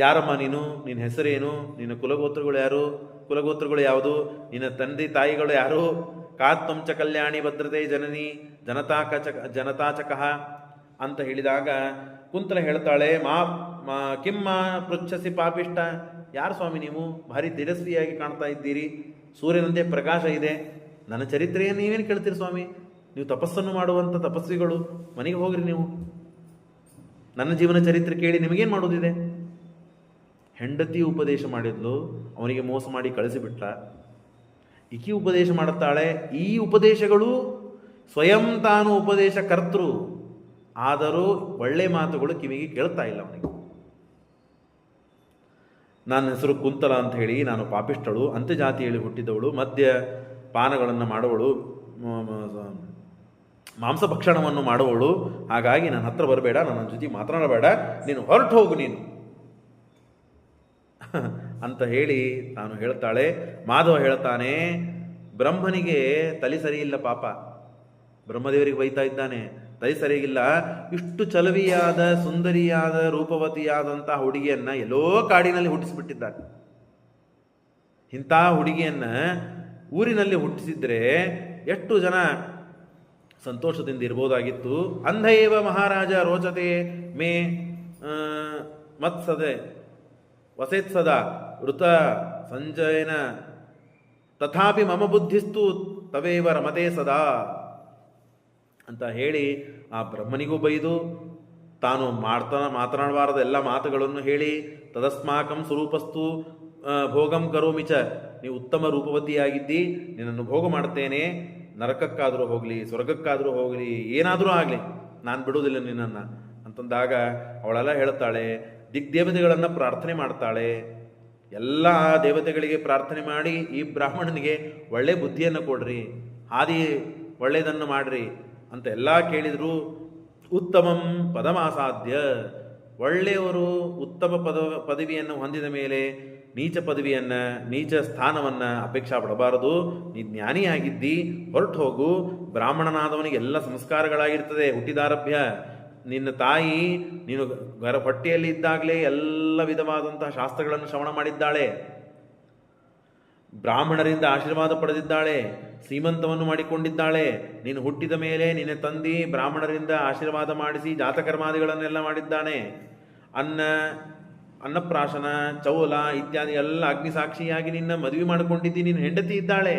ಯಾರಮ್ಮ ನೀನು, ನಿನ್ನ ಹೆಸರೇನು, ನಿನ್ನ ಕುಲಗೋತ್ರಗಳು ಯಾರು, ಕುಲಗೋತ್ರಗಳು ಯಾವುದು, ನಿನ್ನ ತಂದೆ ತಾಯಿಗಳು ಯಾರು, ಕಾತ್ವಂಚ ಕಲ್ಯಾಣಿ ಭದ್ರತೆ ಜನನಿ ಜನತಾಚಕಃ ಅಂತ ಹೇಳಿದಾಗ ಕುಂತಲ ಹೇಳ್ತಾಳೆ, ಕಿಮ್ಮ ಪೃಚ್ಛಸಿ ಪಾಪಿಷ್ಟ, ಯಾರು ಸ್ವಾಮಿ ನೀವು, ಭಾರಿ ತೇಜಸ್ವಿಯಾಗಿ ಕಾಣ್ತಾ ಇದ್ದೀರಿ, ಸೂರ್ಯನಂತೆ ಪ್ರಕಾಶ ಇದೆ, ನನ್ನ ಚರಿತ್ರೆಯನ್ನು ನೀವೇನು ಕೇಳ್ತೀರಿ ಸ್ವಾಮಿ, ನೀವು ತಪಸ್ಸನ್ನು ಮಾಡುವಂಥ ತಪಸ್ವಿಗಳು, ಮನೆಗೆ ಹೋಗ್ರಿ ನೀವು, ನನ್ನ ಜೀವನ ಚರಿತ್ರೆ ಕೇಳಿ ನಿಮಗೇನು ಮಾಡೋದಿದೆ. ಹೆಂಡತಿ ಉಪದೇಶ ಮಾಡಿದ್ಲು, ಅವನಿಗೆ ಮೋಸ ಮಾಡಿ ಕಳಿಸಿಬಿಟ್ಟ. ಈಕಿ ಉಪದೇಶ ಮಾಡುತ್ತಾಳೆ. ಈ ಉಪದೇಶಗಳು ಸ್ವಯಂ ತಾನು ಉಪದೇಶ ಕರ್ತೃ, ಆದರೂ ಒಳ್ಳೆ ಮಾತುಗಳು ಕಿವಿಗೆ ಕೇಳ್ತಾ ಇಲ್ಲ ಅವನಿಗೆ. ನನ್ನ ಹೆಸರು ಕುಂತಲ ಅಂತ ಹೇಳಿ, ನಾನು ಪಾಪಿಷ್ಟಳು, ಅಂತ್ಯಜಾತಿಯಲ್ಲಿ ಹುಟ್ಟಿದವಳು, ಮದ್ಯ ಪಾನಗಳನ್ನು ಮಾಡುವಳು, ಮಾಂಸಭಕ್ಷಣವನ್ನು ಮಾಡುವವಳು, ಹಾಗಾಗಿ ನನ್ನ ಹತ್ರ ಬರಬೇಡ, ನನ್ನ ಜೊತೆ ಮಾತನಾಡಬೇಡ, ನೀನು ಹೊರಟು ಹೋಗು ನೀನು ಅಂತ ಹೇಳಿ ತಾನು ಹೇಳ್ತಾಳೆ. ಮಾಧವ ಹೇಳ್ತಾನೆ, ಬ್ರಹ್ಮನಿಗೆ ತಲೆ ಸರಿ ಇಲ್ಲ ಪಾಪ, ಬ್ರಹ್ಮದೇವರಿಗೆ ಬೈತಾ ಇದ್ದಾನೆ, ತಲೆ ಸರಿಗಿಲ್ಲ, ಇಷ್ಟು ಚಲವಿಯಾದ ಸುಂದರಿಯಾದ ರೂಪವತಿಯಾದಂಥ ಹುಡುಗಿಯನ್ನ ಎಲ್ಲೋ ಕಾಡಿನಲ್ಲಿ ಹುಟ್ಟಿಸಿಬಿಟ್ಟಿದ್ದಾನೆ. ಇಂಥ ಹುಡುಗಿಯನ್ನ ಊರಿನಲ್ಲಿ ಹುಟ್ಟಿಸಿದ್ರೆ ಎಷ್ಟು ಜನ ಸಂತೋಷದಿಂದ ಇರ್ಬೋದಾಗಿತ್ತು. ಅಂಧಯೇವ ಮಹಾರಾಜ ರೋಚತೆ ಮೇ ಮತ್ಸದೆ ವಸೇತ್ಸದ ಋತ ಸಂಜಯನ ತಥಾಪಿ ಮಮ ಬುದ್ಧಿಸ್ತು ತವೇವ ರಮತೆ ಸದಾ ಅಂತ ಹೇಳಿ ಆ ಬ್ರಹ್ಮನಿಗೂ ಬೈದು, ತಾನು ಮಾತನಾಡಬಾರದ ಎಲ್ಲ ಮಾತುಗಳನ್ನು ಹೇಳಿ, ತದಸ್ಮಾಕಂ ಸ್ವರೂಪಸ್ತು ಭೋಗಂ ಕರೋಮಿಚ, ನೀವು ಉತ್ತಮ ರೂಪವತಿಯಾಗಿದ್ದಿ, ನಿನ್ನನ್ನು ಭೋಗ ಮಾಡ್ತೇನೆ, ನರಕಕ್ಕಾದರೂ ಹೋಗಲಿ, ಸ್ವರ್ಗಕ್ಕಾದರೂ ಹೋಗಲಿ, ಏನಾದರೂ ಆಗಲಿ, ನಾನು ಬಿಡುವುದಿಲ್ಲ ನಿನ್ನನ್ನು ಅಂತಂದಾಗ ಅವಳೆಲ್ಲ ಹೇಳ್ತಾಳೆ. ದಿಗ್ದೇವತೆಗಳನ್ನು ಪ್ರಾರ್ಥನೆ ಮಾಡ್ತಾಳೆ. ಎಲ್ಲ ದೇವತೆಗಳಿಗೆ ಪ್ರಾರ್ಥನೆ ಮಾಡಿ, ಈ ಬ್ರಾಹ್ಮಣನಿಗೆ ಒಳ್ಳೆ ಬುದ್ಧಿಯನ್ನು ಕೊಡ್ರಿ, ಹಾದಿ ಒಳ್ಳೆಯದನ್ನು ಮಾಡ್ರಿ ಅಂತ ಎಲ್ಲ ಕೇಳಿದ್ರು. ಉತ್ತಮಂ ಪದಮಾಸಾಧ್ಯ, ಒಳ್ಳೆಯವರು ಉತ್ತಮ ಪದವಿಯನ್ನು ಹೊಂದಿದ ಮೇಲೆ ನೀಚ ಪದವಿಯನ್ನು, ನೀಚ ಸ್ಥಾನವನ್ನು ಅಪೇಕ್ಷಾ ಪಡಬಾರದು. ನೀ ಜ್ಞಾನಿಯಾಗಿದ್ದಿ, ಹೊರಟು ಹೋಗು. ಬ್ರಾಹ್ಮಣನಾದವನಿಗೆ ಎಲ್ಲ ಸಂಸ್ಕಾರಗಳಾಗಿರ್ತದೆ ಹುಟ್ಟಿದಾರಭ್ಯ. ನಿನ್ನ ತಾಯಿ ನೀನು ಹೊಟ್ಟೆಯಲ್ಲಿ ಇದ್ದಾಗಲೇ ಎಲ್ಲ ವಿಧವಾದಂತಹ ಶಾಸ್ತ್ರಗಳನ್ನು ಶ್ರವಣ ಮಾಡಿದ್ದಾಳೆ, ಬ್ರಾಹ್ಮಣರಿಂದ ಆಶೀರ್ವಾದ ಪಡೆದಿದ್ದಾಳೆ, ಶ್ರೀಮಂತವನ್ನು ಮಾಡಿಕೊಂಡಿದ್ದಾಳೆ. ನೀನು ಹುಟ್ಟಿದ ಮೇಲೆ ನಿನ್ನ ತಂದೆ ಬ್ರಾಹ್ಮಣರಿಂದ ಆಶೀರ್ವಾದ ಮಾಡಿಸಿ ಜಾತಕರ್ಮಾದಿಗಳನ್ನೆಲ್ಲ ಮಾಡಿದ್ದಾನೆ. ಅನ್ನಪ್ರಾಶನ, ಚೌಲ ಇತ್ಯಾದಿ ಎಲ್ಲ ಅಗ್ನಿಸಾಕ್ಷಿಯಾಗಿ ನಿನ್ನ ಮದುವೆ ಮಾಡಿಕೊಂಡಿದ್ದಿ, ನಿನ್ನ ಹೆಂಡತಿ ಇದ್ದಾಳೆ.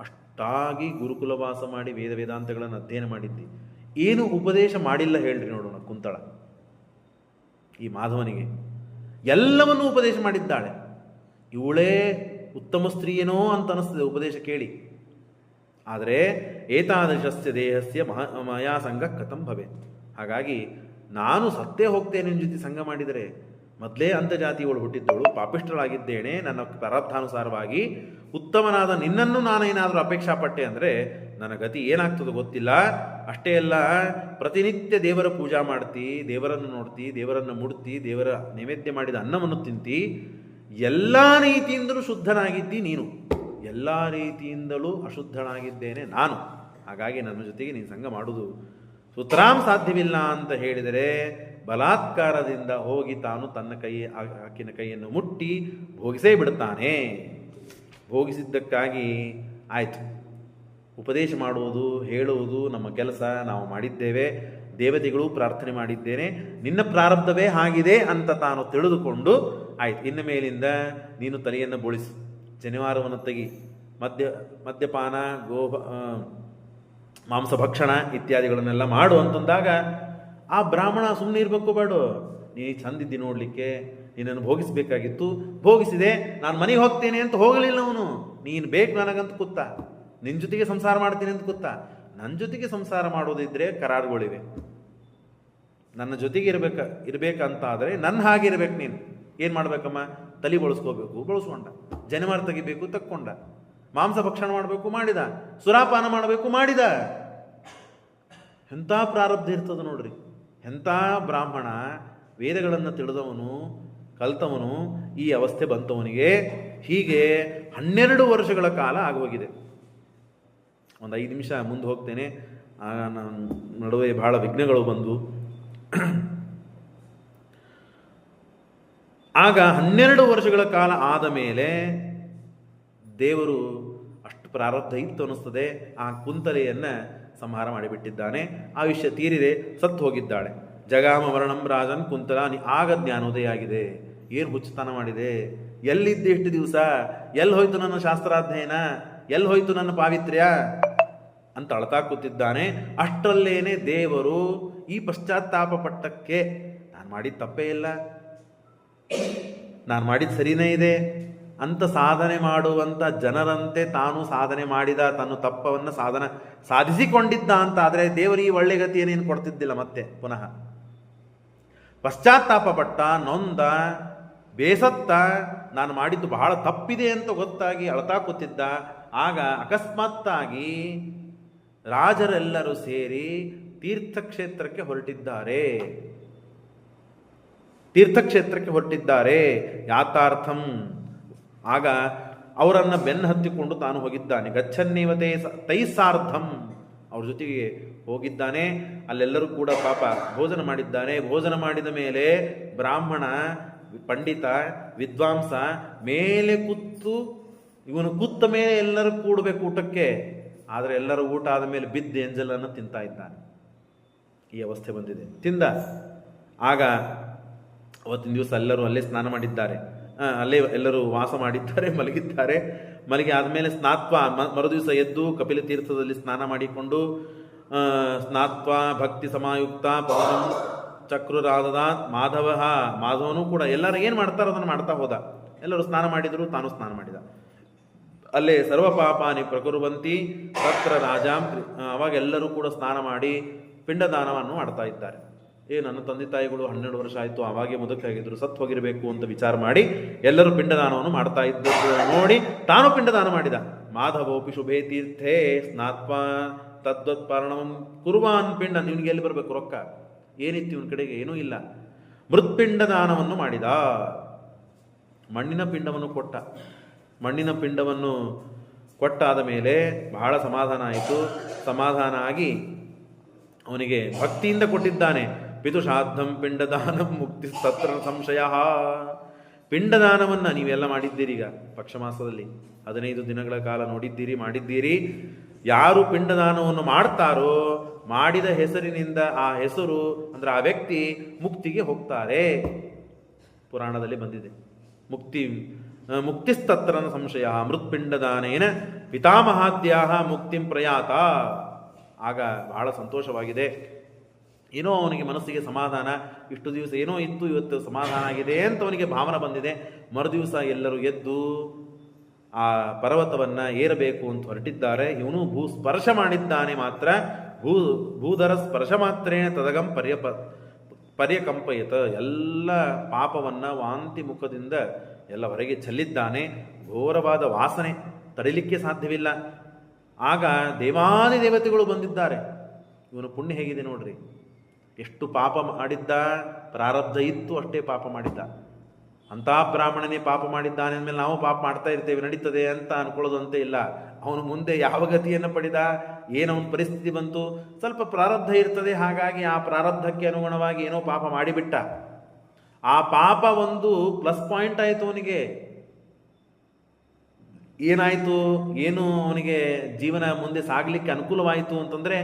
ಅಷ್ಟಾಗಿ ಗುರುಕುಲವಾಸ ಮಾಡಿ ವೇದಾಂತಗಳನ್ನು ಅಧ್ಯಯನ ಮಾಡಿದ್ದಿ, ಏನು ಉಪದೇಶ ಮಾಡಿಲ್ಲ ಹೇಳ್ರಿ ನೋಡೋಣ ಕುಂತಳ. ಈ ಮಾಧವನಿಗೆ ಎಲ್ಲವನ್ನೂ ಉಪದೇಶ ಮಾಡಿದ್ದಾಳೆ. ಇವಳೇ ಉತ್ತಮ ಸ್ತ್ರೀಯೇನೋ ಅಂತ ಅನಿಸ್ತದೆ ಉಪದೇಶ ಕೇಳಿ. ಆದರೆ ಏತಾದೃಶಸ್ಯ ದೇಹಸ್ಯ ಮಯಾ ಸಂಘ ಕಥಂ ಭವೇತ್, ಹಾಗಾಗಿ ನಾನು ಸತ್ತೇ ಹೋಗ್ತೇನೆ ನಿನ್ನ ಜೊತೆ ಸಂಘ ಮಾಡಿದರೆ. ಮೊದಲೇ ಅಂತರ್ಜಾತಿಯವಳು ಹುಟ್ಟಿದ್ದವಳು, ಪಾಪಿಷ್ಠಳಾಗಿದ್ದೇನೆ, ನನ್ನ ಪ್ರಾರಬ್ಧಾನುಸಾರವಾಗಿ ಉತ್ತಮನಾದ ನಿನ್ನನ್ನು ನಾನೇನಾದರೂ ಅಪೇಕ್ಷಾ ಪಟ್ಟೆ ಅಂದರೆ ನನ್ನ ಗತಿ ಏನಾಗ್ತದೋ ಗೊತ್ತಿಲ್ಲ. ಅಷ್ಟೇ ಅಲ್ಲ, ಪ್ರತಿನಿತ್ಯ ದೇವರ ಪೂಜಾ ಮಾಡ್ತಿ, ದೇವರನ್ನು ನೋಡ್ತಿ, ದೇವರನ್ನು ಮುಡ್ತಿ, ದೇವರ ನೈವೇದ್ಯ ಮಾಡಿದ ಅನ್ನವನ್ನು ತಿಂತಿ, ಎಲ್ಲ ರೀತಿಯಿಂದಲೂ ಶುದ್ಧನಾಗಿದ್ದಿ ನೀನು, ಎಲ್ಲ ರೀತಿಯಿಂದಲೂ ಅಶುದ್ಧನಾಗಿದ್ದೇನೆ ನಾನು. ಹಾಗಾಗಿ ನನ್ನ ಜೊತೆಗೆ ನೀನು ಸಂಘ ಮಾಡುವುದು ಸುತರಾಂ ಸಾಧ್ಯವಿಲ್ಲ ಅಂತ ಹೇಳಿದರೆ ಬಲಾತ್ಕಾರದಿಂದ ಹೋಗಿ ತಾನು ತನ್ನ ಆಕಿನ ಕೈಯನ್ನು ಮುಟ್ಟಿ ಭೋಗಿಸೇ ಬಿಡುತ್ತಾನೆ. ಭೋಗಿಸಿದ್ದಕ್ಕಾಗಿ ಆಯಿತು, ಉಪದೇಶ ಮಾಡುವುದು, ಹೇಳುವುದು ನಮ್ಮ ಕೆಲಸ, ನಾವು ಮಾಡಿದ್ದೇವೆ, ದೇವತೆಗಳು ಪ್ರಾರ್ಥನೆ ಮಾಡಿದ್ದೇನೆ, ನಿನ್ನ ಪ್ರಾರಬ್ಧವೇ ಆಗಿದೆ ಅಂತ ತಾನು ತಿಳಿದುಕೊಂಡು ಆಯ್ತು, ಇನ್ನು ಮೇಲಿಂದ ನೀನು ತಲೆಯನ್ನು ಬೋಳಿಸು, ಶನಿವಾರವನ್ನು ತೆಗಿ, ಮದ್ಯಪಾನ, ಮಾಂಸ ಭಕ್ಷಣ ಇತ್ಯಾದಿಗಳನ್ನೆಲ್ಲ ಮಾಡು ಅಂತಂದಾಗ ಆ ಬ್ರಾಹ್ಮಣ ಸುಮ್ಮನೆ ಇರಬೇಕು, ಬೇಡ, ನೀ ಚಂದಿದ್ದಿ ನೋಡಲಿಕ್ಕೆ, ನಿನ್ನನ್ನು ಭೋಗಿಸಬೇಕಾಗಿತ್ತು, ಭೋಗಿಸಿದೆ, ನಾನು ಮನೆಗೆ ಹೋಗ್ತೇನೆ ಅಂತ ಹೋಗಲಿಲ್ಲ ಅವನು. ನೀನು ಬೇಕು ನನಗಂತ ಕೂತ, ನಿನ್ನ ಜೊತೆಗೆ ಸಂಸಾರ ಮಾಡ್ತೀನಿ ಅಂತ ಕೂತ. ನನ್ನ ಜೊತೆಗೆ ಸಂಸಾರ ಮಾಡೋದಿದ್ರೆ ಕರಾರುಗಳಿವೆ, ನನ್ನ ಜೊತೆಗೆ ಇರಬೇಕಂತಾದರೆ ನನ್ನ ಹಾಗೆ ಇರಬೇಕು. ನೀನು ಏನು ಮಾಡಬೇಕಮ್ಮ? ತಲೆ ಬಳಸ್ಕೋಬೇಕು, ಬಳಸ್ಕೊಂಡ. ಜನಿವಾರ ತೆಗಿಬೇಕು, ತಕ್ಕೊಂಡ. ಮಾಂಸ ಭಕ್ಷಣ ಮಾಡಬೇಕು, ಮಾಡಿದ. ಸುರಾಪಾನ ಮಾಡಬೇಕು, ಮಾಡಿದ. ಎಂಥ ಪ್ರಾರಬ್ಧ ಇರ್ತದೆ ನೋಡ್ರಿ. ಎಂಥ ಬ್ರಾಹ್ಮಣ, ವೇದಗಳನ್ನು ತಿಳಿದವನು, ಕಲ್ತವನು, ಈ ಅವಸ್ಥೆ ಬಂತವನಿಗೆ. ಹೀಗೆ 12 ವರ್ಷಗಳ ಕಾಲ ಆಗೋಗಿದೆ. ಒಂದು 5 ನಿಮಿಷ ಮುಂದೆ ಹೋಗ್ತೇನೆ, ನನ್ನ ನಡುವೆ ಬಹಳ ವಿಘ್ನಗಳು ಬಂದು ಆಗ 12 ವರ್ಷಗಳ ಕಾಲ ಆದ ಮೇಲೆ ದೇವರು ಅಷ್ಟು ಪ್ರಾರಬ್ಧ ಇತ್ತು ಅನ್ನಿಸ್ತದೆ, ಆ ಕುಂತಲೆಯನ್ನು ಸಂಹಾರ ಮಾಡಿಬಿಟ್ಟಿದ್ದಾನೆ. ಆಯುಷ್ಯ ತೀರಿದೆ, ಸತ್ತು ಹೋಗಿದ್ದಾಳೆ. ಜಗಾಮ ವರ್ಣಂ ರಾಜನ್ ಕುಂತಲ. ಆಗ ಜ್ಞಾನೋದಯ ಆಗಿದೆ. ಏನು ಹುಚ್ಚುತನ ಮಾಡಿದೆ, ಎಲ್ಲಿದ್ದೆ ಎಷ್ಟು ದಿವಸ, ಎಲ್ಲಿ ಹೋಯ್ತು ನನ್ನ ಶಾಸ್ತ್ರಾಧ್ಯಯನ, ಎಲ್ಲಿ ಹೋಯ್ತು ನನ್ನ ಪಾವಿತ್ರ್ಯ ಅಂತ ಅಳ್ತಾ ಕೂತಿದ್ದಾನೆ. ಅಷ್ಟರಲ್ಲೇನೆ ದೇವರು ಈ ಪಶ್ಚಾತ್ತಾಪ ಪಟ್ಟಕ್ಕೆ, ನಾನು ಮಾಡಿದ ತಪ್ಪೇ ಇಲ್ಲ, ನಾನು ಮಾಡಿದ ಸರಿನೇ ಇದೆ ಅಂತ ಸಾಧನೆ ಮಾಡುವಂಥ ಜನರಂತೆ ತಾನು ಸಾಧನೆ ಮಾಡಿದ, ತನ್ನ ತಪ್ಪವನ್ನು ಸಾಧಿಸಿಕೊಂಡಿದ್ದ ಅಂತ ಆದರೆ ದೇವರು ಈ ಒಳ್ಳೆ ಗತಿಯನ್ನೇನು ಕೊಡ್ತಿದ್ದಿಲ್ಲ. ಮತ್ತೆ ಪುನಃ ಪಶ್ಚಾತ್ತಾಪ ಪಟ್ಟ, ನೊಂದ, ಬೇಸತ್ತ, ನಾನು ಮಾಡಿದ್ದು ಬಹಳ ತಪ್ಪಿದೆ ಅಂತ ಗೊತ್ತಾಗಿ ಅಳ್ತಾ ಕೂತಿದ್ದ. ಆಗ ಅಕಸ್ಮಾತ್ತಾಗಿ ರಾಜರೆಲ್ಲರೂ ಸೇರಿ ತೀರ್ಥಕ್ಷೇತ್ರಕ್ಕೆ ಹೊರಟಿದ್ದಾರೆ. ಯಾತಾರ್ಥಂ. ಆಗ ಅವರನ್ನು ಬೆನ್ನು ಹತ್ತಿಕೊಂಡು ತಾನು ಹೋಗಿದ್ದಾನೆ. ಗಚ್ಚನ್ನೇವ ತೈಸಾರ್ಧಂ. ಅವ್ರ ಜೊತೆಗೆ ಹೋಗಿದ್ದಾನೆ. ಅಲ್ಲೆಲ್ಲರೂ ಕೂಡ ಪಾಪ ಭೋಜನ ಮಾಡಿದ್ದಾನೆ. ಭೋಜನ ಮಾಡಿದ ಮೇಲೆ ಬ್ರಾಹ್ಮಣ, ಪಂಡಿತ, ವಿದ್ವಾಂಸ ಮೇಲೆ ಕೂತು, ಇವನು ಕೂತ ಮೇಲೆ ಎಲ್ಲರೂ ಕೂಡಬೇಕು ಊಟಕ್ಕೆ. ಆದರೆ ಎಲ್ಲರೂ ಊಟ ಆದ ಮೇಲೆ ಬಿದ್ದು ಎಂಜಲನ್ನು ತಿಂತಾ ಇದ್ದಾನೆ. ಈ ಅವಸ್ಥೆ ಬಂದಿದೆ. ತಿಂದ. ಆಗ ಅವತ್ತಿನ ದಿವಸ ಎಲ್ಲರೂ ಅಲ್ಲೇ ಸ್ನಾನ ಮಾಡಿದ್ದಾರೆ, ಅಲ್ಲೇ ಎಲ್ಲರೂ ವಾಸ ಮಾಡಿದ್ದಾರೆ, ಮಲಗಿದ್ದಾರೆ. ಮಲಗಿ ಆದಮೇಲೆ ಸ್ನಾತ್ವ, ಮರುದಿವಸ ಎದ್ದು ಕಪಿಲ ತೀರ್ಥದಲ್ಲಿ ಸ್ನಾನ ಮಾಡಿಕೊಂಡು ಸ್ನಾತ್ವ ಭಕ್ತಿ ಸಮಾಯುಕ್ತ ಪವನಂ ಚಕ್ರುರಾಧದ ಮಾಧವನು ಕೂಡ ಎಲ್ಲರೂ ಏನು ಮಾಡ್ತಾರೋ ಅದನ್ನು ಮಾಡ್ತಾ ಹೋದ. ಎಲ್ಲರೂ ಸ್ನಾನ ಮಾಡಿದರು, ತಾನು ಸ್ನಾನ ಮಾಡಿದ. ಅಲ್ಲೇ ಸರ್ವ ಪಾಪಾನಿ ಪ್ರಕುರುವಂತಿ ತತ್ರ ರಾಜಾಂ. ಅವಾಗ ಎಲ್ಲರೂ ಕೂಡ ಸ್ನಾನ ಮಾಡಿ ಪಿಂಡದಾನವನ್ನು ಮಾಡ್ತಾ ಇದ್ದಾರೆ. ನನ್ನ ತಂದೆ ತಾಯಿಗಳು 12 ವರ್ಷ ಆಯಿತು, ಅವಾಗೇ ಮುದುಕಾಗಿದ್ದರು, ಸತ್ತು ಹೋಗಿರಬೇಕು ಅಂತ ವಿಚಾರ ಮಾಡಿ ಎಲ್ಲರೂ ಪಿಂಡದಾನವನ್ನು ಮಾಡ್ತಾ ಇದ್ದದ್ದು ನೋಡಿ ತಾನು ಪಿಂಡದಾನ ಮಾಡಿದ. ಮಾಧವೋಪಿ ಶುಭೇ ತೀರ್ಥೇ ಸ್ನಾತ್ವ ತದ್ವತ್ಪಾರಣಂ ಕುರ್ವಾನ್ ಪಿಂಡ. ನಿನ್ಗೆ ಎಲ್ಲಿ ಬರಬೇಕು ರೊಕ್ಕ? ಏನಿತ್ತು ಇವನ ಕಡೆಗೆ? ಏನೂ ಇಲ್ಲ. ಮೃತ್ಪಿಂಡದಾನವನ್ನು ಮಾಡಿದ. ಮಣ್ಣಿನ ಪಿಂಡವನ್ನು ಕೊಟ್ಟಾದ ಮೇಲೆ ಬಹಳ ಸಮಾಧಾನ ಆಯಿತು. ಸಮಾಧಾನ ಆಗಿ ಅವನಿಗೆ ಭಕ್ತಿಯಿಂದ ಕೊಟ್ಟಿದ್ದಾನೆ. ಪಿತುಷಾಧಂ ಪಿಂಡದಾನಂ ಮುಕ್ತಿ ತತ್ರ ಸಂಶಯ. ಪಿಂಡದಾನವನ್ನು ನೀವೆಲ್ಲ ಮಾಡಿದ್ದೀರಿ. ಈಗ ಪಕ್ಷಮಾಸದಲ್ಲಿ 15 ದಿನಗಳ ಕಾಲ ಮಾಡಿದ್ದೀರಿ. ಯಾರು ಪಿಂಡದಾನವನ್ನು ಮಾಡ್ತಾರೋ ಮಾಡಿದ ಹೆಸರಿನಿಂದ ಆ ಹೆಸರು ಅಂದರೆ ಆ ವ್ಯಕ್ತಿ ಮುಕ್ತಿಗೆ ಹೋಗ್ತಾರೆ. ಪುರಾಣದಲ್ಲಿ ಬಂದಿದೆ. ಮುಕ್ತಿಸ್ತತ್ರ ಸಂಶಯ ಮೃತ್ಪಿಂಡದಾನೇನ ಪಿತಾಮಹಾದ್ಯಾಹ ಮುಕ್ತಿಂ ಪ್ರಯಾತ. ಆಗ ಬಹಳ ಸಂತೋಷವಾಗಿದೆ. ಏನೋ ಅವನಿಗೆ ಮನಸ್ಸಿಗೆ ಸಮಾಧಾನ. ಇಷ್ಟು ದಿವಸ ಏನೋ ಇತ್ತು, ಇವತ್ತು ಸಮಾಧಾನ ಆಗಿದೆ ಅಂತ ಅವನಿಗೆ ಭಾವನೆ ಬಂದಿದೆ. ಮರುದಿವಸ ಎಲ್ಲರೂ ಎದ್ದು ಆ ಪರ್ವತವನ್ನು ಏರಬೇಕು ಅಂತ ಹೊರಟಿದ್ದಾರೆ. ಇವನು ಸ್ಪರ್ಶ ಮಾಡಿದ್ದಾನೆ ಮಾತ್ರ. ಭೂಧರ ಸ್ಪರ್ಶ ಮಾತ್ರೇಣ ತದಗಂ ಪರ್ಯಕಂಪಯತ. ಎಲ್ಲ ಪಾಪವನ್ನು ವಾಂತಿ ಮುಖದಿಂದ ಎಲ್ಲ ಹೊರಗೆ ಚೆಲ್ಲಿದ್ದಾನೆ. ಘೋರವಾದ ವಾಸನೆ, ತಡಿಲಿಕ್ಕೆ ಸಾಧ್ಯವಿಲ್ಲ. ಆಗ ದೇವಾದಿ ದೇವತೆಗಳು ಬಂದಿದ್ದಾರೆ. ಇವನು ಪುಣ್ಯ ಹೇಗಿದೆ ನೋಡ್ರಿ, ಎಷ್ಟು ಪಾಪ ಮಾಡಿದ್ದ, ಪ್ರಾರಬ್ಧ ಇತ್ತು ಅಷ್ಟೇ ಪಾಪ ಮಾಡಿದ್ದ. ಅಂಥ ಬ್ರಾಹ್ಮಣನೇ ಪಾಪ ಮಾಡಿದ್ದಾನೆ ಅಂದಮೇಲೆ ನಾವು ಪಾಪ ಮಾಡ್ತಾ ಇರ್ತೇವೆ ನಡೀತದೆ ಅಂತ ಅನ್ಕೊಳ್ಳೋದಂತೆ ಇಲ್ಲ. ಅವನು ಮುಂದೆ ಯಾವ ಗತಿಯನ್ನು ಪಡೆದ, ಏನವನ ಪರಿಸ್ಥಿತಿ ಬಂತು, ಸ್ವಲ್ಪ ಪ್ರಾರಬ್ಧ ಇರ್ತದೆ, ಹಾಗಾಗಿ ಆ ಪ್ರಾರಬ್ಧಕ್ಕೆ ಅನುಗುಣವಾಗಿ ಏನೋ ಪಾಪ ಮಾಡಿಬಿಟ್ಟ. ಆ ಪಾಪ ಒಂದು ಪ್ಲಸ್ ಪಾಯಿಂಟ್ ಆಯಿತು ಅವನಿಗೆ. ಏನಾಯಿತು, ಏನು ಅವನಿಗೆ ಜೀವನ ಮುಂದೆ ಸಾಗಲಿಕ್ಕೆ ಅನುಕೂಲವಾಯಿತು ಅಂತಂದರೆ,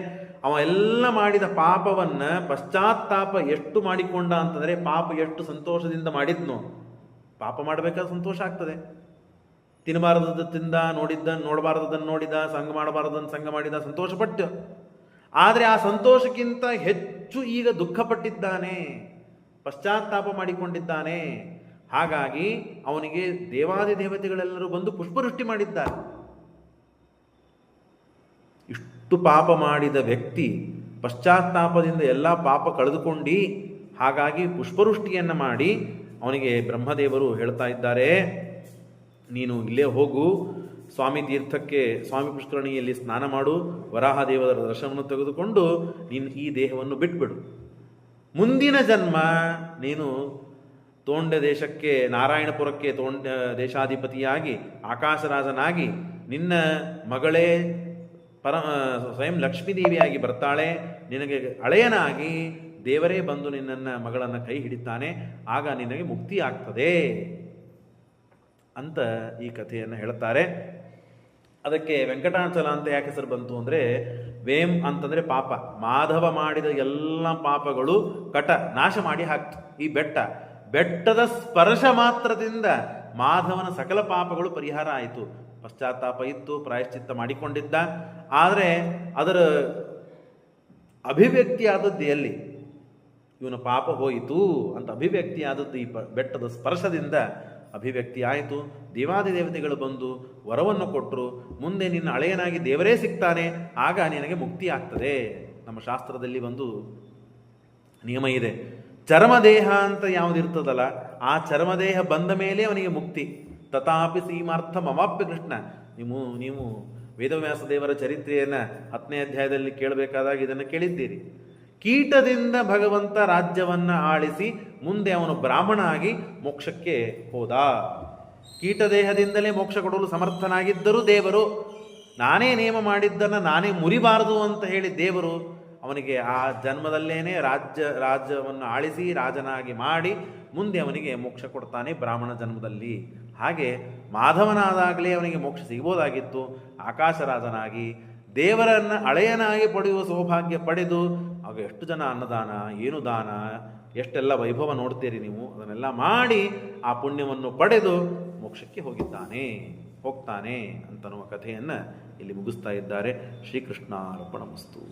ಅವ ಎಲ್ಲ ಮಾಡಿದ ಪಾಪವನ್ನು ಪಶ್ಚಾತ್ತಾಪ ಎಷ್ಟು ಮಾಡಿಕೊಂಡ ಅಂತಂದರೆ, ಪಾಪ ಎಷ್ಟು ಸಂತೋಷದಿಂದ ಮಾಡಿದ್ನೋ. ಪಾಪ ಮಾಡಬೇಕಾದ್ರೆ ಸಂತೋಷ ಆಗ್ತದೆ. ತಿನ್ನಬಾರದದ್ದು ತಿಂದ, ನೋಡಬಾರದನ್ನು ನೋಡಿದ, ಸಂಘ ಮಾಡಬಾರದನ್ನು ಸಂಘ ಮಾಡಿದ, ಸಂತೋಷಪಟ್ಟು. ಆದರೆ ಆ ಸಂತೋಷಕ್ಕಿಂತ ಹೆಚ್ಚು ಈಗ ದುಃಖಪಟ್ಟಿದ್ದಾನೆ, ಪಶ್ಚಾತ್ತಾಪ ಮಾಡಿಕೊಂಡಿದ್ದಾನೆ. ಹಾಗಾಗಿ ಅವನಿಗೆ ದೇವಾದಿ ದೇವತೆಗಳೆಲ್ಲರೂ ಬಂದು ಪುಷ್ಪವೃಷ್ಟಿ ಮಾಡಿದ್ದಾರೆ. ಇಷ್ಟು ಪಾಪ ಮಾಡಿದ ವ್ಯಕ್ತಿ ಪಶ್ಚಾತ್ತಾಪದಿಂದ ಎಲ್ಲ ಪಾಪ ಕಳೆದುಕೊಂಡು, ಹಾಗಾಗಿ ಪುಷ್ಪವೃಷ್ಟಿಯನ್ನು ಮಾಡಿ ಅವನಿಗೆ ಬ್ರಹ್ಮದೇವರು ಹೇಳ್ತಾ ಇದ್ದಾರೆ, ನೀನು ಇಲ್ಲೇ ಹೋಗು, ಸ್ವಾಮಿ ತೀರ್ಥಕ್ಕೆ, ಸ್ವಾಮಿ ಪುಷ್ಕರಣಿಯಲ್ಲಿ ಸ್ನಾನ ಮಾಡು, ವರಾಹದೇವರ ದರ್ಶನವನ್ನು ತೆಗೆದುಕೊಂಡು ನೀನು ಈ ದೇಹವನ್ನು ಬಿಟ್ಬಿಡು. ಮುಂದಿನ ಜನ್ಮ ನೀನು ತೋಂಡ ದೇಶಕ್ಕೆ, ನಾರಾಯಣಪುರಕ್ಕೆ ತೋಂಡ ದೇಶಾಧಿಪತಿಯಾಗಿ ಆಕಾಶರಾಜನಾಗಿ ನಿನ್ನ ಮಗಳೇ ಸ್ವಯಂ ಲಕ್ಷ್ಮೀದೇವಿಯಾಗಿ ಬರ್ತಾಳೆ. ನಿನಗೆ ಹಳೆಯನಾಗಿ ದೇವರೇ ಬಂದು ನಿನ್ನನ್ನು ಮಗಳನ್ನು ಕೈ ಹಿಡಿತಾನೆ. ಆಗ ನಿನಗೆ ಮುಕ್ತಿ ಆಗ್ತದೆ ಅಂತ ಈ ಕಥೆಯನ್ನು ಹೇಳ್ತಾರೆ. ಅದಕ್ಕೆ ವೆಂಕಟಾಚಲ ಅಂತ ಯಾಕೆ ಹೆಸರು ಬಂತು ಅಂದರೆ, ವೇಂ ಅಂತಂದರೆ ಪಾಪ. ಮಾಧವ ಮಾಡಿದ ಎಲ್ಲ ಪಾಪಗಳು ಕಟ ನಾಶ ಮಾಡಿ ಹಾಕ್ತು. ಈ ಬೆಟ್ಟದ ಸ್ಪರ್ಶ ಮಾತ್ರದಿಂದ ಮಾಧವನ ಸಕಲ ಪಾಪಗಳು ಪರಿಹಾರ ಆಯಿತು. ಪಶ್ಚಾತ್ತಾಪ ಇತ್ತು, ಪ್ರಾಯಶ್ಚಿತ್ತ ಮಾಡಿಕೊಂಡಿದ್ದ. ಆದರೆ ಅದರ ಅಭಿವ್ಯಕ್ತಿ ಆದದ್ದು ಎಲ್ಲಿ? ಇವನ ಪಾಪ ಹೋಯಿತು ಅಂತ ಅಭಿವ್ಯಕ್ತಿ ಆದದ್ದು ಈ ಬೆಟ್ಟದ ಸ್ಪರ್ಶದಿಂದ ಅಭಿವ್ಯಕ್ತಿ ಆಯಿತು. ದೇವಾದಿ ದೇವತೆಗಳು ಬಂದು ವರವನ್ನು ಕೊಟ್ಟರು, ಮುಂದೆ ನಿನ್ನ ಹಳೆಯನಾಗಿ ದೇವರೇ ಸಿಗ್ತಾನೆ, ಆಗ ನಿನಗೆ ಮುಕ್ತಿ ಆಗ್ತದೆ. ನಮ್ಮ ಶಾಸ್ತ್ರದಲ್ಲಿ ಒಂದು ನಿಯಮ ಇದೆ, ಚರ್ಮದೇಹ ಅಂತ ಯಾವುದಿರ್ತದಲ್ಲ, ಆ ಚರ್ಮದೇಹ ಬಂದ ಮೇಲೆ ಅವನಿಗೆ ಮುಕ್ತಿ. ತಥಾಪಿ ಸೀಮಾರ್ಥ ಮವಾಪ್ಯ ಕೃಷ್ಣ. ನೀವು ವೇದವ್ಯಾಸ ದೇವರ ಚರಿತ್ರೆಯನ್ನು 10ನೇ ಅಧ್ಯಾಯದಲ್ಲಿ ಕೇಳಬೇಕಾದಾಗ ಇದನ್ನು ಕೇಳಿದ್ದೀರಿ. ಕೀಟದಿಂದ ಭಗವಂತ ರಾಜ್ಯವನ್ನು ಆಳಿಸಿ ಮುಂದೆ ಅವನು ಬ್ರಾಹ್ಮಣ ಆಗಿ ಮೋಕ್ಷಕ್ಕೆ ಹೋದ. ಕೀಟದೇಹದಿಂದಲೇ ಮೋಕ್ಷ ಕೊಡಲು ಸಮರ್ಥನಾಗಿದ್ದರೂ ದೇವರು, ನಾನೇ ನೇಮ ಮಾಡಿದ್ದನ್ನು ನಾನೇ ಮುರಿಬಾರದು ಅಂತ ಹೇಳಿ ದೇವರು ಅವನಿಗೆ ಆ ಜನ್ಮದಲ್ಲೇನೆ ರಾಜ್ಯವನ್ನು ಆಳಿಸಿ ರಾಜನಾಗಿ ಮಾಡಿ ಮುಂದೆ ಅವನಿಗೆ ಮೋಕ್ಷ ಕೊಡ್ತಾನೆ ಬ್ರಾಹ್ಮಣ ಜನ್ಮದಲ್ಲಿ. ಹಾಗೆ ಮಾಧವನಾದಾಗಲೇ ಅವನಿಗೆ ಮೋಕ್ಷ ಸಿಗ್ಬೋದಾಗಿತ್ತು. ಆಕಾಶರಾಜನಾಗಿ ದೇವರನ್ನು ಹಳೆಯನಾಗಿ ಪಡೆಯುವ ಸೌಭಾಗ್ಯ ಪಡೆದು ಆಗ ಎಷ್ಟು ಜನ ಅನ್ನದಾನ, ಏನು ದಾನ, ಎಷ್ಟೆಲ್ಲ ವೈಭವ ನೋಡ್ತೀರಿ ನೀವು, ಅದನ್ನೆಲ್ಲ ಮಾಡಿ ಆ ಪುಣ್ಯವನ್ನು ಪಡೆದು ಮೋಕ್ಷಕ್ಕೆ ಹೋಗ್ತಾನೆ ಅಂತನ್ನುವ ಕಥೆಯನ್ನು ಇಲ್ಲಿ ಮುಗಿಸ್ತಾ ಇದ್ದಾರೆ. ಶ್ರೀಕೃಷ್ಣಾರ್ಪಣಮಸ್ತು.